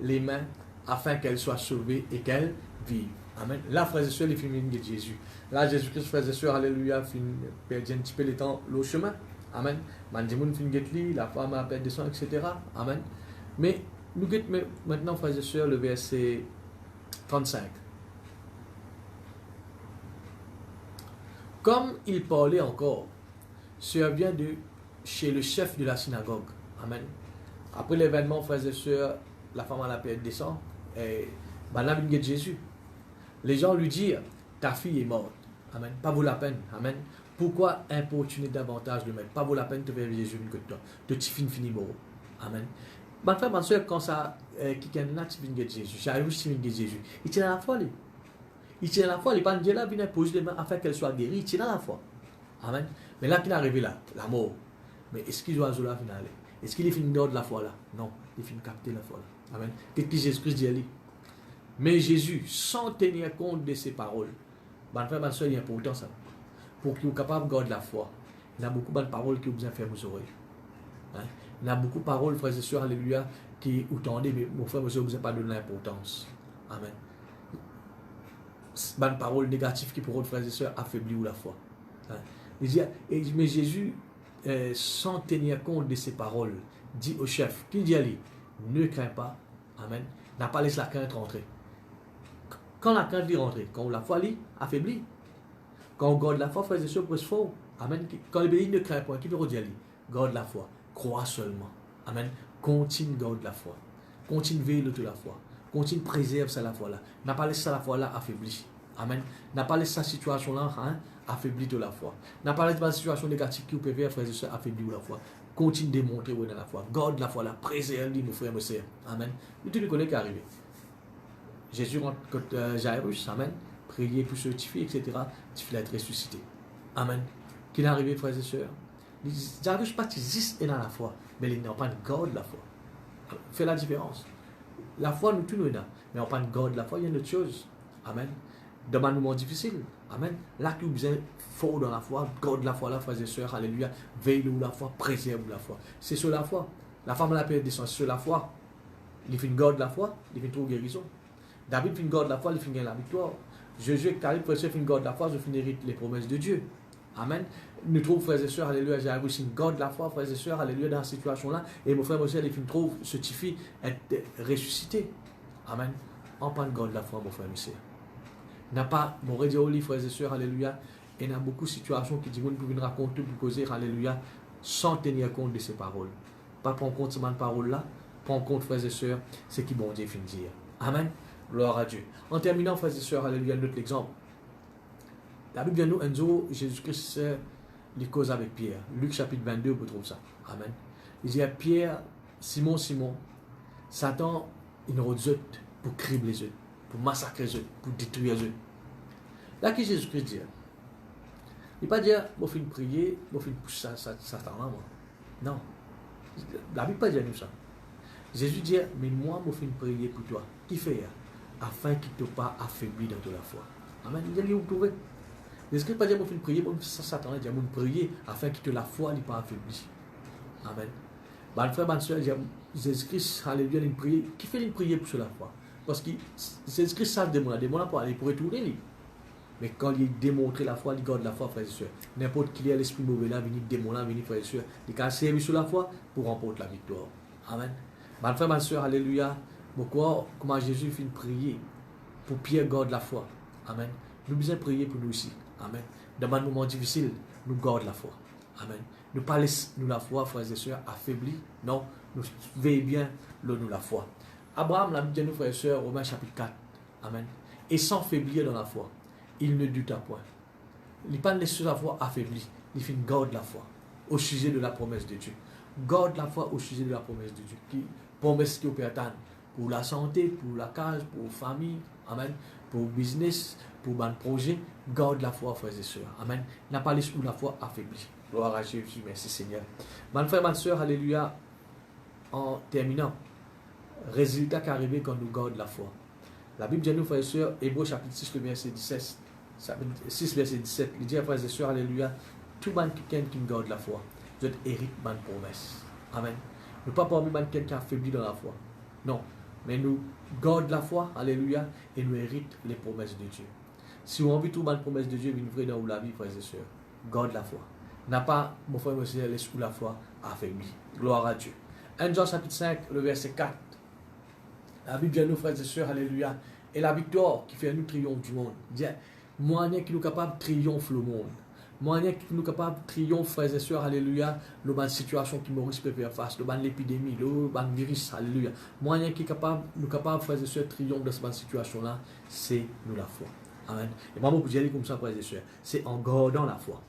les mains afin qu'elle soit sauvée et qu'elle vive. Amen. Là, frères et sœurs, les films de Jésus. Là, Jésus-Christ, frères et sœurs, alléluia, perdit un petit peu le temps, le chemin. Amen. Mandimoun fin getli, la femme a perdu sang, etc. Amen. Mais nous guettons maintenant, frères et sœurs, le verset 35. Comme il parlait encore, survient de chez le chef de la synagogue. Amen. Après l'événement, frères et sœurs, la femme a la perdu sang, et madame de Jésus. Les gens lui disent, ta fille est morte. Amen. Pas vaut la peine. Amen. Pourquoi importuner davantage le maître? Pas vaut la peine de faire Jésus que toi. De t'y fini mort. Amen. Ma frère, ma soeur, quand ça, qui est là, tu viens de Jésus. J'arrive, tu viens de Jésus. Il tient à la foi, lui. Il tient à la foi. Il pas Dieu là, vient poser les mains afin qu'elle soit guérie. Il tient à la foi. Amen. Mais là, qu'il est arrivé là, la mort. Mais est-ce qu'il doit là finale? Est-ce qu'il est fini de la foi là? Non. Il finit de capter la foi là. Amen. Qu'est-ce que Jésus-Christ dit à lui? Mais Jésus, sans tenir compte de ses paroles, ma frère, ma soeur, il est important ça. Pour qu'il soit capable de garder la foi. Il y a beaucoup de paroles qui ont besoin de faire vos oreilles. Hein? Il y a beaucoup de paroles, frères et sœurs, alléluia, qui vous tendez, mais mon frère, monsieur, vous n'avez pas donné l'importance. Amen. C'est une parole négative qui pourrait, frères et sœurs, affaiblir la foi. Hein? Il dit, mais Jésus, sans tenir compte de ses paroles, dit au chef, qu'il dit à lui, ne crains pas, amen, n'a pas laissé la crainte rentrer. Quand la crainte est rentrée, quand la foi est affaiblie, quand on garde la foi, frères et sœurs, pour faux. Amen. Quand le pays ne craint pas, qui nous redit à lui, garde la foi, crois seulement. Amen. Continue garde la foi. Continue veiller de la foi. Continue préserve ça la foi là. N'a pas laissé ça la foi là affaiblie. Amen. N'a pas laissé sa situation là affaiblie de la foi. N'a pas laissé la situation négative qui vous peut faire, frères et sœurs, affaiblir la foi. Continue de démontrer où est dans la foi. Garde la foi là. Préserve nos frères et sœurs. Amen. Et tu le connais qui est arrivé. Jésus rencontre Jairus, amen, prier pour ce petit fils, etc. Petit fils a été ressuscité. Amen. Qu'il est arrivé, frères et sœurs. Jairus pas existe dans la foi, mais il n'a pas de garde la foi. Fait la différence. La foi, nous tous nous là, mais on n'a pas de garde la foi, il y a une autre chose. Amen. Dans un moment difficile. Amen. Là, qui vous êtes fort dans la foi, garde la foi là, frères et sœurs, alléluia. Veille la foi, préserve la foi. C'est sur la foi. La femme l'a perdu descend sur la foi. Il fait une garde la foi, il fait une guérison. David fait une garde la foi, il finit la victoire. Jésus qui arrive, frères et sœurs, fait une garde la foi, je finis les promesses de Dieu. Amen. Nous trouvons, frères et sœurs, alléluia, j'ai réussi une garde la foi, frères et sœurs, alléluia, dans cette situation-là. Et mon frère, mon frère, il trouve ce petit fils être ressuscité. Amen. On prend une garde la foi, mon frère, mon frère. N'a pas, mon radio, frères et sœurs, alléluia. Et il y a beaucoup de situations qui disent, vous pouvez nous raconter, pour causer, alléluia, sans tenir compte de ces paroles. Pas prendre compte de ces paroles-là, prendre compte, frères et sœurs, ce qui bon Dieu finit de dire. Amen. Gloire à Dieu. En terminant, frères et sœurs, alléluia, notre exemple. La Bible vient nous, un jour, Jésus-Christ, il cause avec Pierre. Luc chapitre 22, vous trouvez ça. Amen. Il dit à Pierre, Simon, Simon, Satan, il nous rôde pour cribler les œufs, pour massacrer les œufs, pour détruire les œufs. Là, qui Jésus-Christ dit? Il ne pas dire, moi, je vais prier, moi, je vais pousser Satan là, moi. Non. La Bible ne pas dire nous ça. Jésus dit, mais moi, je vais prier pour toi. Qui fait? Afin qu'il ne te pas affaibli dans la foi. Amen. Il dit, vous trouvez? Jésus-Christ pas dire, je vais prier, moi, Satan, il dit, je vais prier afin que la foi n'est pas affaiblie. Amen. Mon frère, ma soeur, Jésus-Christ, alléluia, il prie. Qui fait une prière pour la foi? Parce que Jésus-Christ, ça, le démon pour aller pour retourner. Mais quand il démontre la foi, il garde la foi, frères et sœurs. N'importe qui est l'esprit mauvais là, venir démon là, venir, frères et sœurs, il a servi sur la foi pour remporter la victoire. Amen. Mon frère, ma soeur, alléluia. Pourquoi, comment Jésus fait une prière pour Pierre garde la foi. Amen. Nous besoin prier pour nous aussi. Amen. Dans un moment difficile, nous garde la foi. Amen. Ne pas laisser nous la foi, frères et sœurs, affaiblis. Non, nous veillons bien nous la foi. Abraham, la Bible dit nous, frères et sœurs, Romains chapitre 4. Amen. Et sans faiblir dans la foi, il ne douta point. Il n'a pas laissé la foi affaiblie. Il fait une garde la foi au sujet de la promesse de Dieu. Garde la foi au sujet de la promesse de Dieu. Qui promesse qui peut attendre pour la santé, pour la case, pour la famille, amen, pour le business, pour un projet. Garde la foi, frères et sœurs. Amen. N'a pas laissé la foi affaiblie. Gloire à Jésus, merci Seigneur. Mon frère, ma soeur, alléluia, en terminant, résultat qui est arrivé quand nous gardons la foi. La Bible dit nous, frères et sœurs, Hébreux chapitre 6, le verset 17, 6, verset 17, il dit, frères et sœurs, alléluia, tout le monde qui garde la foi, vous êtes hérite de ma promesse. Amen. Nous ne pas parmi quelqu'un qui a affaibli dans la foi. Non. Mais nous gardons la foi, alléluia, et nous héritons les promesses de Dieu. Si on a envie de trouver une promesse de Dieu, une vraie dans la vie, frères et sœurs, garde la foi. N'a pas, mon frère, mon Seigneur, laisse la foi affaiblie. Gloire à Dieu. 1 Jean chapitre 5, le verset 4. La Bible dit nous, frères et sœurs, alléluia. Et la victoire qui fait nous triomphe du monde. Dit, moyen qui nous capable de triompher le monde. Moyen qui nous capable de triompher, frères et sœurs, alléluia, le ban situation qui Maurice peut faire face, le ban l'épidémie, le ban virus, alléluia. Moyen qui capable, nous capable, frères et sœurs, triompher dans cette situation-là, c'est nous la foi. Amen. Et maman, vous dire comme ça, frères et sœurs, c'est en gardant la foi.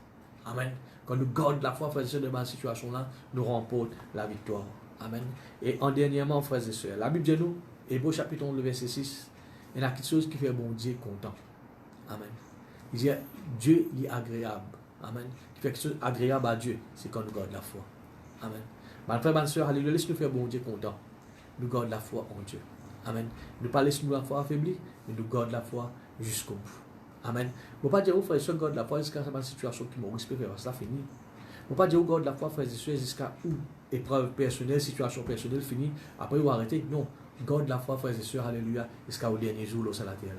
Amen. Quand nous gardons la foi, frères et sœurs, dans cette situation-là, nous remportons la victoire. Amen. Et en dernièrement, frères et sœurs, la Bible dit nous, Hébreux chapitre 11, verset 6, il y a quelque chose qui fait bon Dieu content. Amen. Il dit, Dieu est agréable. Amen. Qui fait quelque chose agréable à Dieu, c'est quand nous gardons la foi. Amen. Ma frère, ma soeur, alléluia, laisse-nous faire bon Dieu content. Nous gardons la foi en Dieu. Amen. Ne pas laisser nous la foi affaiblie, mais nous gardons la foi jusqu'au bout. Amen. Ne pas dire, frères et sœurs, garde la foi jusqu'à cette situation qui m'ont respecté, cela finit. Ne pas dire, garde la foi, frères et sœurs, jusqu'à où épreuve personnelle, situation personnelle finie. Après, vous arrêtez. Non. Garde la foi, frères et sœurs, alléluia, jusqu'au dernier jour, sur la terre.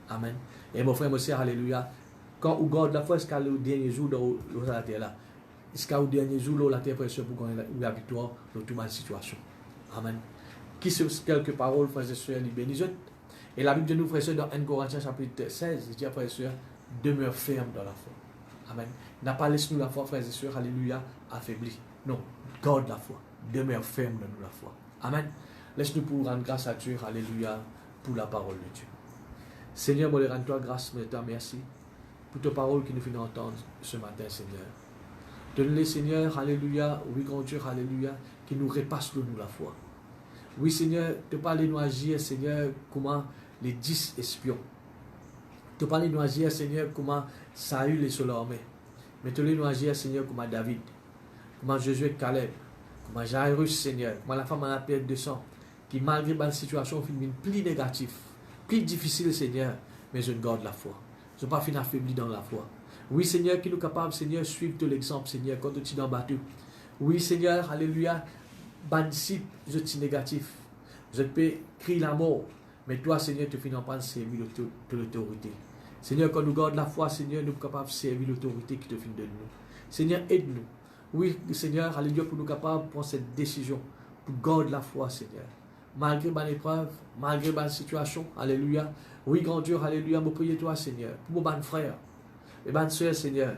Amen. Et mon frère, mon sœur, alléluia, quand vous gardez la foi jusqu'au dernier jour, sur la terre, là, jusqu'au dernier jour, la terre, frères et sœurs, pour gagner la victoire dans toute ma situation. Amen. Qui sont quelques paroles, frères et sœurs, les bénissent. Et la Bible de nous, frères et sœurs, dans 1 Corinthiens chapitre 16, il dit, frères et sœurs, demeure ferme dans la foi. Amen. N'a pas laissé nous la foi, frères et sœurs, alléluia, affaiblie. Non, garde la foi. Demeure ferme dans nous la foi. Amen. Laisse-nous pour rendre grâce à Dieu, alléluia, pour la parole de Dieu. Seigneur, moi, rends-toi grâce, merci pour ta parole qui nous fait entendre ce matin, Seigneur. Donne-les, Seigneur, alléluia, oui, grand Dieu, alléluia, qui nous repasse de nous la foi. Oui, Seigneur, te parler nous agir, Seigneur, comment les 10 espions. Te parler nous agir, Seigneur, comment Saül et son armée. Mais te nous agir, Seigneur, comment David, comment Josué et Caleb, comment Jairus, Seigneur, comment la femme en a perdu de sang, qui malgré la situation finit plus négative, plus difficile, Seigneur, mais je garde la foi. Je ne suis pas fini affaibli dans la foi. Oui, Seigneur, qui nous capable, Seigneur, suivre tout l'exemple, Seigneur, quand tu es dans le bateau. Oui, Seigneur, alléluia, ban disciple, je suis négatif. Je peux crier la mort, mais toi, Seigneur, tu finis pas de servir l'autorité. Seigneur, quand nous gardons la foi, Seigneur, nous sommes capables de servir l'autorité qui te finit de nous. Seigneur, aide-nous. Oui, Seigneur, alléluia, pour nous capables de prendre cette décision, pour garder la foi, Seigneur. Malgré ma épreuve, malgré ma situation, alléluia. Oui, grand Dieu, alléluia, me prier toi, Seigneur, pour mon frère et ma soeur, Seigneur.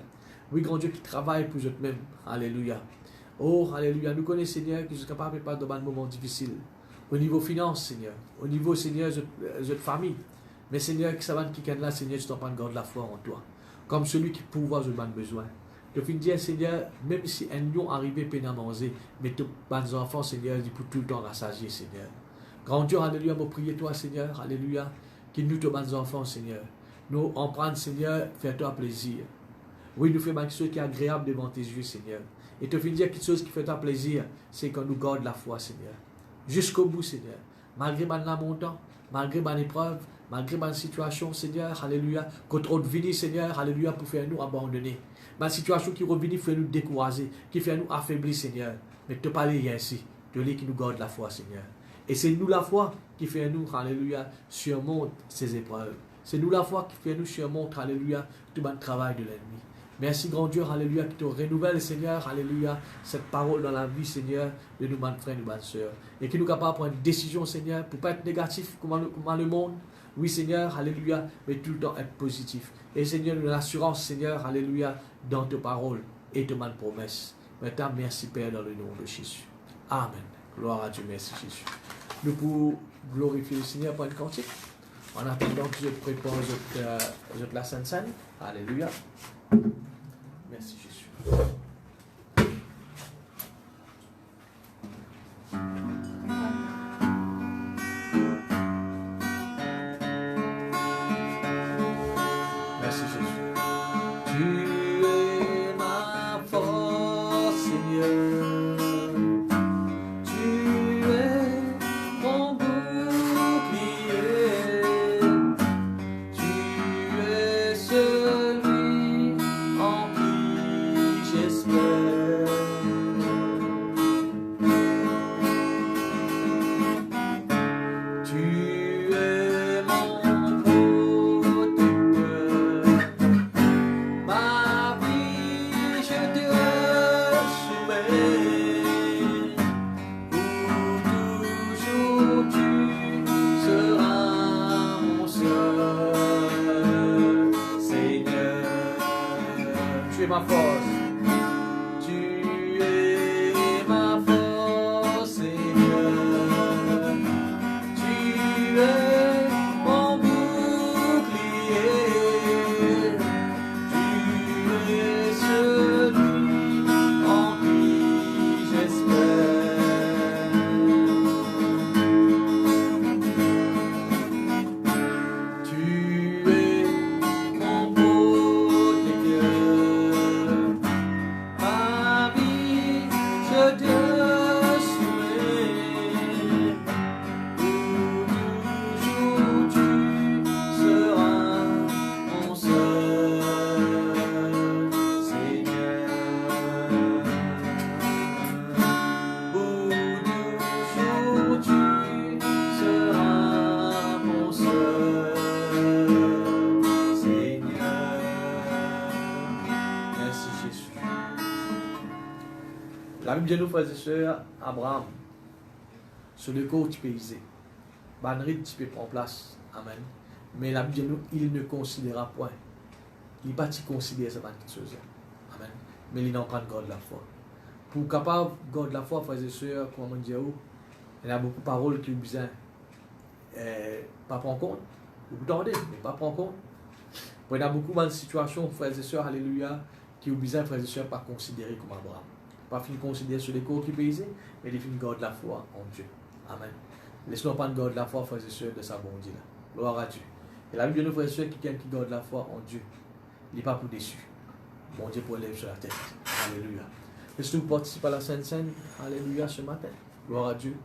Oui, grand Dieu, qui travaille pour eux-mêmes, alléluia. Oh, alléluia, nous connaissons, Seigneur, que je suis capable de pas dans un moment difficile. Au niveau finance, Seigneur. Au niveau, Seigneur, de famille. Mais, Seigneur, qui savent qui est là, Seigneur, tu t'en pas de garde la foi en toi. Comme celui qui pourvoit je besoin. Je finis dire, Seigneur, même si un lion arrivé peine à manger, mais tous les enfants, Seigneur, dit pour tout le temps rassasier, Seigneur. Grand Dieu, alléluia, me prier toi, Seigneur, alléluia, qui nous tous les enfants, Seigneur. Nous en prendre, Seigneur, fais-toi plaisir. Oui, nous faisons quelque chose qui est agréable devant tes yeux, Seigneur. Et te finis dire quelque chose qui fait toi plaisir, c'est quand nous gardons la foi, Seigneur. Jusqu'au bout, Seigneur. Malgré la montant, malgré ma épreuve, malgré ma situation, Seigneur, alléluia, quand on revient, Seigneur, alléluia, pour faire nous abandonner. Ma situation qui revient, fait nous décourager, qui fait nous affaiblir, Seigneur. Mais te parler ainsi, de lui qui nous garde la foi, Seigneur. Et c'est nous la foi qui fait nous, alléluia, surmonte ces épreuves. C'est nous la foi qui fait nous surmonte, alléluia, tout le travail de l'ennemi. Merci, grand Dieu, alléluia, qui te renouvelle, Seigneur, alléluia, cette parole dans la vie, Seigneur, de nos frères et nos sœurs. Et qui nous capable de prendre une décision, Seigneur, pour ne pas être négatif comme le monde. Oui, Seigneur, alléluia, mais tout le temps être positif. Et Seigneur, nous l'assurance, Seigneur, alléluia, dans tes paroles et tes promesses. Maintenant, merci, Père, dans le nom de Jésus. Amen. Gloire à Dieu, merci, Jésus. Nous pouvons glorifier le Seigneur par une cantique. En attendant que je prépare la Sainte Seine. Alléluia. Merci Jésus. Merci Jésus. Tu es ma force, Seigneur. Tu es mon bouclier. Tu es celui en qui j'espère. Tu es mon protecteur. Ma vie, je te soumets. Pour toujours, tu seras mon seul Seigneur. Tu es ma force. Tu es ma force, Seigneur. Tu es mon bouclier. Tu es celui en qui j'espère. Tu es mon protecteur. Ma vie, je te soumets. Pour toujours, tu seras mon seul Seigneur. Pour toujours, tu seras mon seul Seigneur. Merci Jésus. La Bible dit nous, frères et sœurs, Abraham, sur le corps tu peux iser. Bannerie tu peux prendre place. Amen. Mais la Bible dit nous, il ne considéra point. Il n'est pas considérer cette chose. Amen. Mais il n'en prend garde la foi. Pour capable de garder la foi, frères et sœurs, comment dire, il y a beaucoup de paroles qui ont besoin pas prendre compte. Vous entendez, mais pas prendre compte. Il y a beaucoup de situations, frères et sœurs, alléluia, qui ont besoin, frères et sœurs, pas considérer comme Abraham. Pas fin considérer sur les corps qui payent, mais ils fin garder la foi en Dieu. Amen. Laisse-nous pas garder la foi, frères et sœurs, de sa bonté là. Gloire à Dieu. Et la Bible de nos frères et sœurs, qui garde la foi en Dieu, il n'est pas pour déçu. Bon Dieu pour lève sur la tête. Alléluia. Laisse-nous participer à la Sainte Seine. Alléluia ce matin. Gloire à Dieu.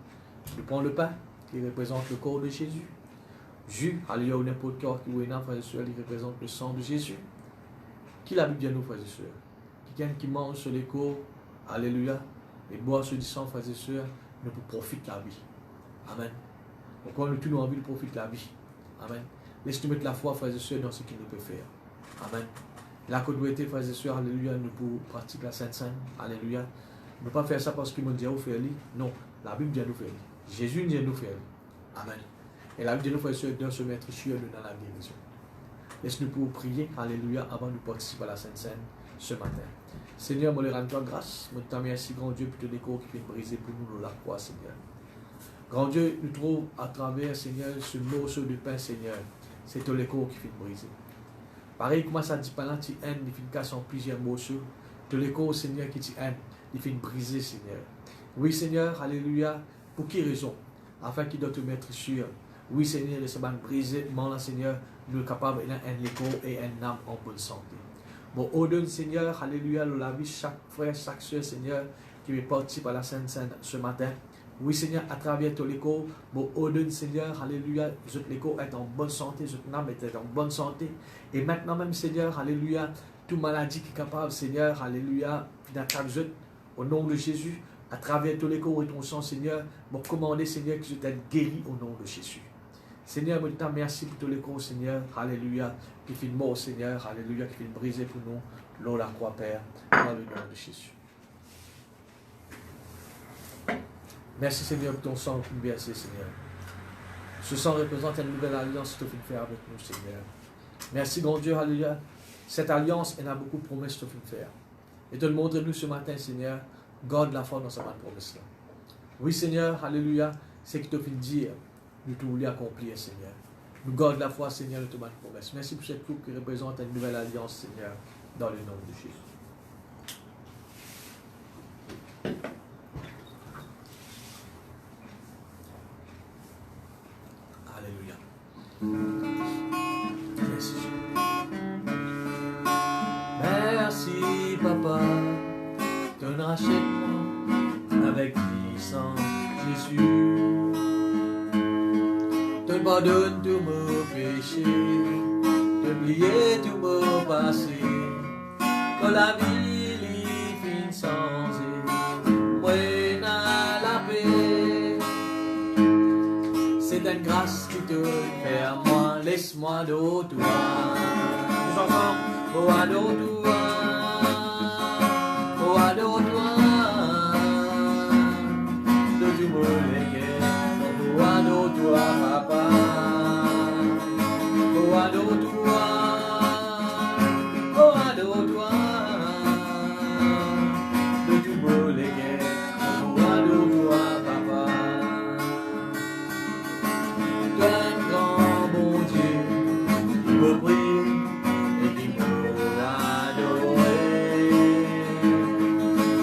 Nous prenons le pain qui représente le corps de Jésus. Jus, alléluia, ou n'importe quel corps qui est là, frères et sœurs, il représente le sang de Jésus. Qui la Bible dit à nous, frères et sœurs? Qui mange sur les corps, alléluia, et boire sur du sang, frères et sœurs, nous profite la vie. Amen. Donc, quand nous tous nous envie de profiter la vie. Amen. Laisse-nous mettre la foi, frères et sœurs, dans ce qu'il nous peut faire. Amen. La côte-ouest, frères et sœurs, alléluia, nous pouvons pratiquer la Sainte Seine. Alléluia. Ne pas faire ça parce qu'ils m'ont dit à vous faire. Non, la Bible dit à nous faire. Jésus dit à nous faire. Amen. Et la Bible dit à nous, frères et sœurs, de se mettre sur nous dans la guérison. Laisse-nous pour prier, alléluia, avant de participer à la Sainte Seine ce matin. Seigneur, moi, rends-toi grâce. Moi, te remercie, grand Dieu, pour te décor qui vient briser pour nous la croix, Seigneur. Grand Dieu, nous trouvons à travers, Seigneur, ce morceau de pain, Seigneur. C'est ton écho qui vient briser. Pareil, comment ça dit pas là, tu haines, il finit cassant plusieurs morceaux. Ton écho, Seigneur, qui tu haines, il finit briser, Seigneur. Oui, Seigneur, alléluia. Pour qui raison? Afin qu'il doit te mettre sur. Oui, Seigneur, de se briser, là, Seigneur, nous sommes capables d'un écho et un âme en bonne santé. Bon, au-delà, Seigneur, alléluia, la vie, chaque frère, chaque soeur, Seigneur, qui est parti par la Sainte Seine ce matin. Oui, Seigneur, à travers ton écho, bon, au-delà, Seigneur, alléluia, l'écho est en bonne santé, votre âme est en bonne santé. Et maintenant même, Seigneur, alléluia, toute maladie qui est capable, Seigneur, alléluia, d'attaquer au nom de Jésus, à travers ton écho et ton sang, Seigneur, bon, commandez, Seigneur, que je t'aide guéri au nom de Jésus. Seigneur, merci pour tous les cons, Seigneur, alléluia, qui fait mort, Seigneur, alléluia, qui fait briser pour nous, l'eau la croix, Père, dans le nom de Jésus. Merci Seigneur pour ton sang que nous versé, Seigneur. Ce sang représente une nouvelle alliance que tu fais avec nous, Seigneur. Merci, grand Dieu, alléluia. Cette alliance, elle a beaucoup de promesses que tu fais faire. Et te le montre nous ce matin, Seigneur, garde la foi dans cette promesse-là. Oui, Seigneur, alléluia, c'est ce que tu as fait dire, nous tout voulons accomplir, Seigneur. Nous garde la foi, Seigneur, de toute promesse. Merci pour cette coupe qui représente une nouvelle alliance, Seigneur, dans le nom de Jésus. Alléluia. Merci. Merci, Papa, de rachètement avec puissance, Jésus. Te pardonne tous mes péchés, t'oublier tous mes passés, que la vie est sans moi n'a la paix. C'est une grâce qui te fait à moi, laisse-moi de toi. Nous ensemble, oh ado toi, oh ado toi, de tout me léguer, oh ado toi, papa, oh ado toi, oh ado toi, de tout me léguer, oh ado toi, papa. Toi, grand bon Dieu, qui me prie et qui me adorer.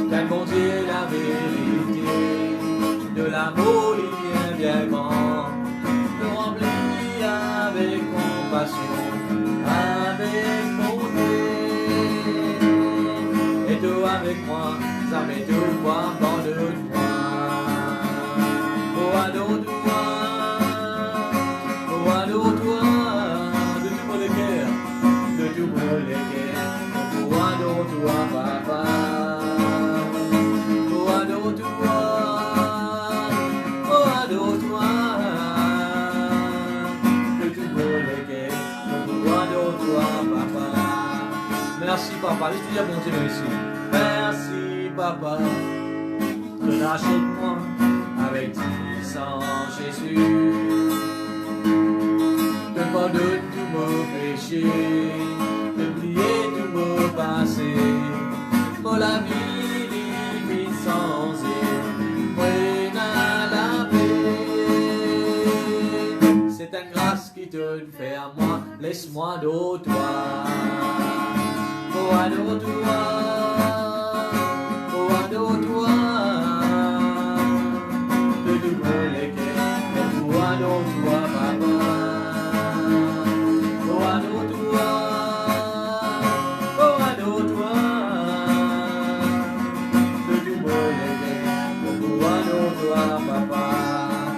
Toi, bon Dieu, la vérité, de l'amour il vient bien grand, me remplit avec compassion, avec bonté. Et toi avec moi, ça met tout voir dans le toi. Oh, adore-toi. Oh, adore-toi, de tout mon cœur, de tout mon cœur. Oh, adore-toi, papa. Oh, adore-toi, oh, adore-toi, de tout mon cœur. Oh, adore-toi, papa. Merci, papa. Laisse-tu dire bon Dieu, merci. Merci, papa. De rachète-moi avec puissance, Jésus. De pardonne tous mes péchés, d'oublier tous mes passés, pour la vie divine sans moi n'a la paix. C'est une grâce qui te fait à moi, laisse-moi de toi. Oh, adore-toi, oh, adore-toi, de tout mon cœur, oh, adore-toi, papa. Oh, adore-toi, oh, adore-toi, de tout mon cœur, oh, adore-toi, papa.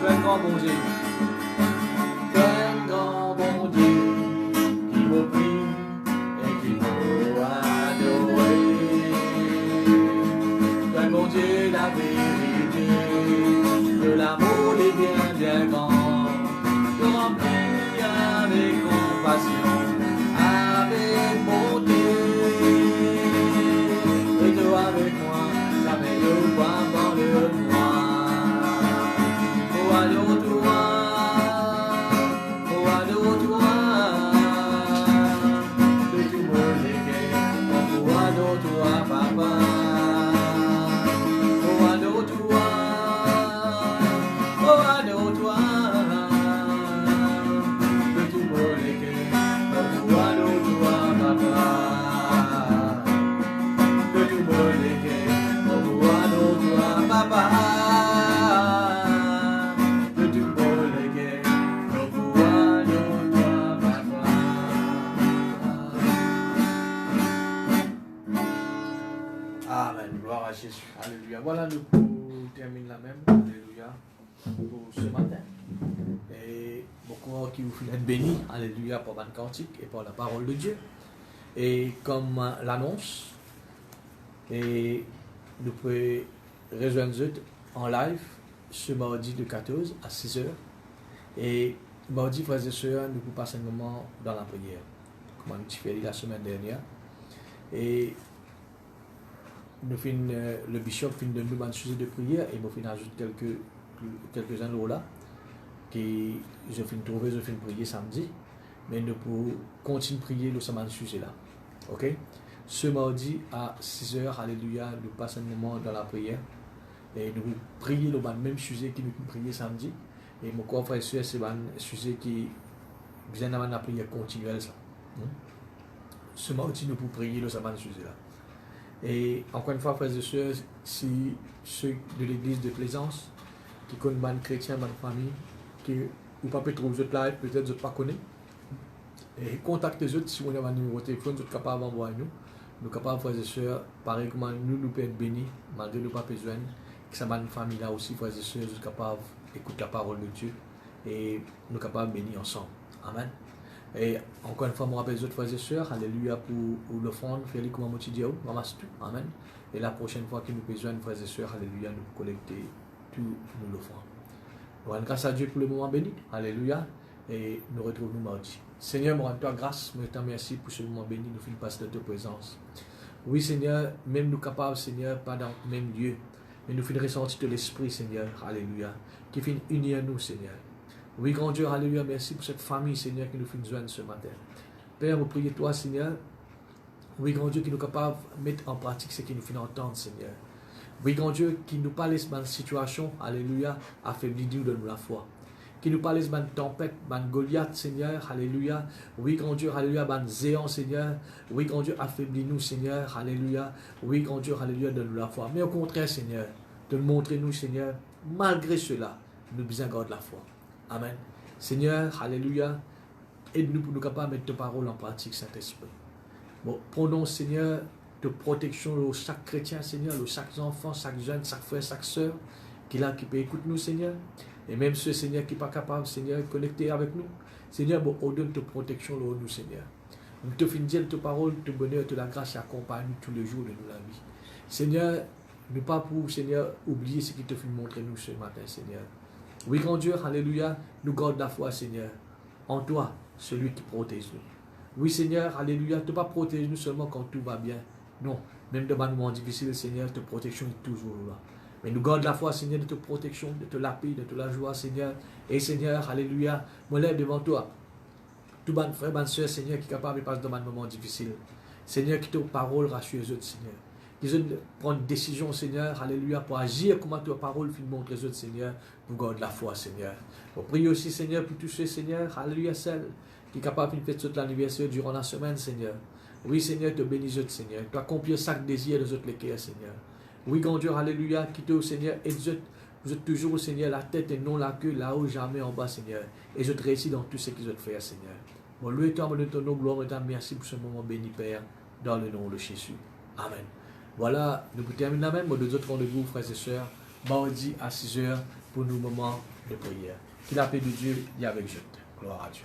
Plein grand bon Dieu, plein grand bon Dieu, qui me prie et qui me adorer. Plein bon Dieu, la vérité, de l'amour les biens bien grands, te remplit avec compassion, avec bonté. Et toi avec moi, ça met le poing dans le moi. Oh, adore-toi, oh, adore-toi, de tout mon cœur. Oh, adore-toi, papa. Oh, adore-toi, oh, adore-toi, de tout mon cœur. Oh, adore-toi, papa. De tout mon cœur. Oh, adore-toi, papa. De tout mon cœur. Oh, adore-toi, papa. Amen. Gloire à Jésus. Alléluia. Voilà, nous terminons la même. Alléluia. Pour ce matin. Et beaucoup qui vous êtes bénis. Alléluia pour votre cantique et pour la parole de Dieu. Et comme l'annonce, et nous pouvons rejoindre eux en live ce mardi de 14 à 6h. Et mardi, frères et sœurs, nous pouvons passer un moment dans la prière, comme on a fait la semaine dernière. Et nous le bishop fin de nous un sujet de prière et nous fin ajouter quelques-uns là que je fin trouver, je fin prier samedi, mais nous pour continuer de prier le samedi sujet là. Ok? Ce mardi à 6h, alléluia, nous passons un moment dans la prière et nous prions le même sujet que nous prions samedi. Et mon corps frère et soeur, c'est un sujet qui vient dans la prière continuelle. Ce mardi, nous pouvons prier le samedi sujet là. Et encore une fois, frères et sœurs, si ceux de l'église de Plaisance, qui connaissent les chrétiens, les familles, qui ou pas peut trouver là, peut-être ne pas connaissent, et contactez les autres si vous avez un numéro de téléphone, vous êtes capable d'envoyer nous. Nous sommes capables, frères et sœurs, pareil comme nous pouvons être bénis, malgré nous pas besoin, que ça une famille là aussi, frères et sœurs, nous sommes capables d'écouter la parole de Dieu et nous sommes capables de bénir ensemble. Amen. Et encore une fois, je rappelle les autres frères et sœurs, alléluia pour l'offrande, faire les commandes quotidiennes, ramasse tout. Amen. Et la prochaine fois que nous besoin, frères et sœurs, alléluia, nous collecter tout nous l'offrande. Nous rendons grâce à Dieu pour le moment béni. Alléluia. Et nous retrouvons mardi. Seigneur, nous rendons toi grâce, nous te remercions pour ce moment béni, nous finissons passer de ta présence. Oui, Seigneur, même nous capables, Seigneur, pas dans le même lieu, mais nous finissons ressentir de l'Esprit, Seigneur, alléluia, qui finit unir nous, Seigneur. Oui, grand Dieu, alléluia, merci pour cette famille, Seigneur, qui nous fait joindre ce matin. Père, nous prions toi, Seigneur. Oui, grand Dieu, qui nous est capable de mettre en pratique ce qui nous fait entendre, Seigneur. Oui, grand Dieu, qui nous parle de cette situation, alléluia, affaiblit nous de nous la foi. Qui nous parle de cette tempête, de Goliath, Seigneur, alléluia. Oui, grand Dieu, alléluia, de Zéon, Seigneur. Oui, grand Dieu, affaiblit nous, Seigneur, alléluia. Oui, grand Dieu, alléluia, de nous la foi. Mais au contraire, Seigneur, de nous montrer nous, Seigneur, malgré cela, nous bien garder la foi. Amen. Seigneur, alléluia, aide-nous pour nous capables de mettre ta parole en pratique, Saint-Esprit. Bon, prenons, Seigneur, de protection de chaque chrétien, Seigneur, de chaque enfant, chaque jeune, chaque frère, chaque soeur, qui là, qui peut écouter nous, Seigneur. Et même ceux, Seigneur, qui n'est pas capable, Seigneur, de connecter avec nous. Seigneur, bon, on donne ta protection de nous, Seigneur. Nous te finissons dire ta parole, te bonheur, te la grâce et accompagne nous tous les jours de nous la vie. Seigneur, nous pas pour, Seigneur, oublier ce qui te fait montrer nous ce matin, Seigneur. Oui, grand Dieu, alléluia, nous garde la foi, Seigneur, en toi, celui qui protège nous. Oui, Seigneur, alléluia, tu ne pas protéger nous seulement quand tout va bien. Non, même dans des moments difficiles, Seigneur, ta protection est toujours là. Mais nous garde la foi, Seigneur, de ta protection, de ta paix, de ta joie, Seigneur. Et Seigneur, alléluia, me lève devant toi. Tout bon frère, bonne soeur, Seigneur, qui est capable de passer dans des moments difficiles. Seigneur, qui te parole rassure les autres, Seigneur. Ils ont prendre une décision, Seigneur, alléluia, pour agir comme ta parole fait montrer aux autres, Seigneur, pour garder la foi, Seigneur. On prie aussi, Seigneur, pour tous ceux, Seigneur, alléluia, celle qui est capable de faire tout l'anniversaire durant la semaine, Seigneur. Oui, Seigneur, te bénis, autres, Seigneur. Tu accomplir chaque désir des autres lesquels, Seigneur. Oui, grand Dieu, alléluia, qui te, Seigneur, et vous êtes toujours, Seigneur, la tête et non la queue, là-haut, jamais en bas, Seigneur. Et je te réussis dans tout ce qu'ils ont fait, Seigneur. Bon, loué toi, mon ton nom, gloire et ta merci pour ce moment béni, Père, dans le nom de Jésus. Amen. Voilà, nous terminons la même, mais deux autres rendez-vous, frères et sœurs, mardi à 6h pour nos moments de prière. Que la paix de Dieu y avec je. Gloire à Dieu.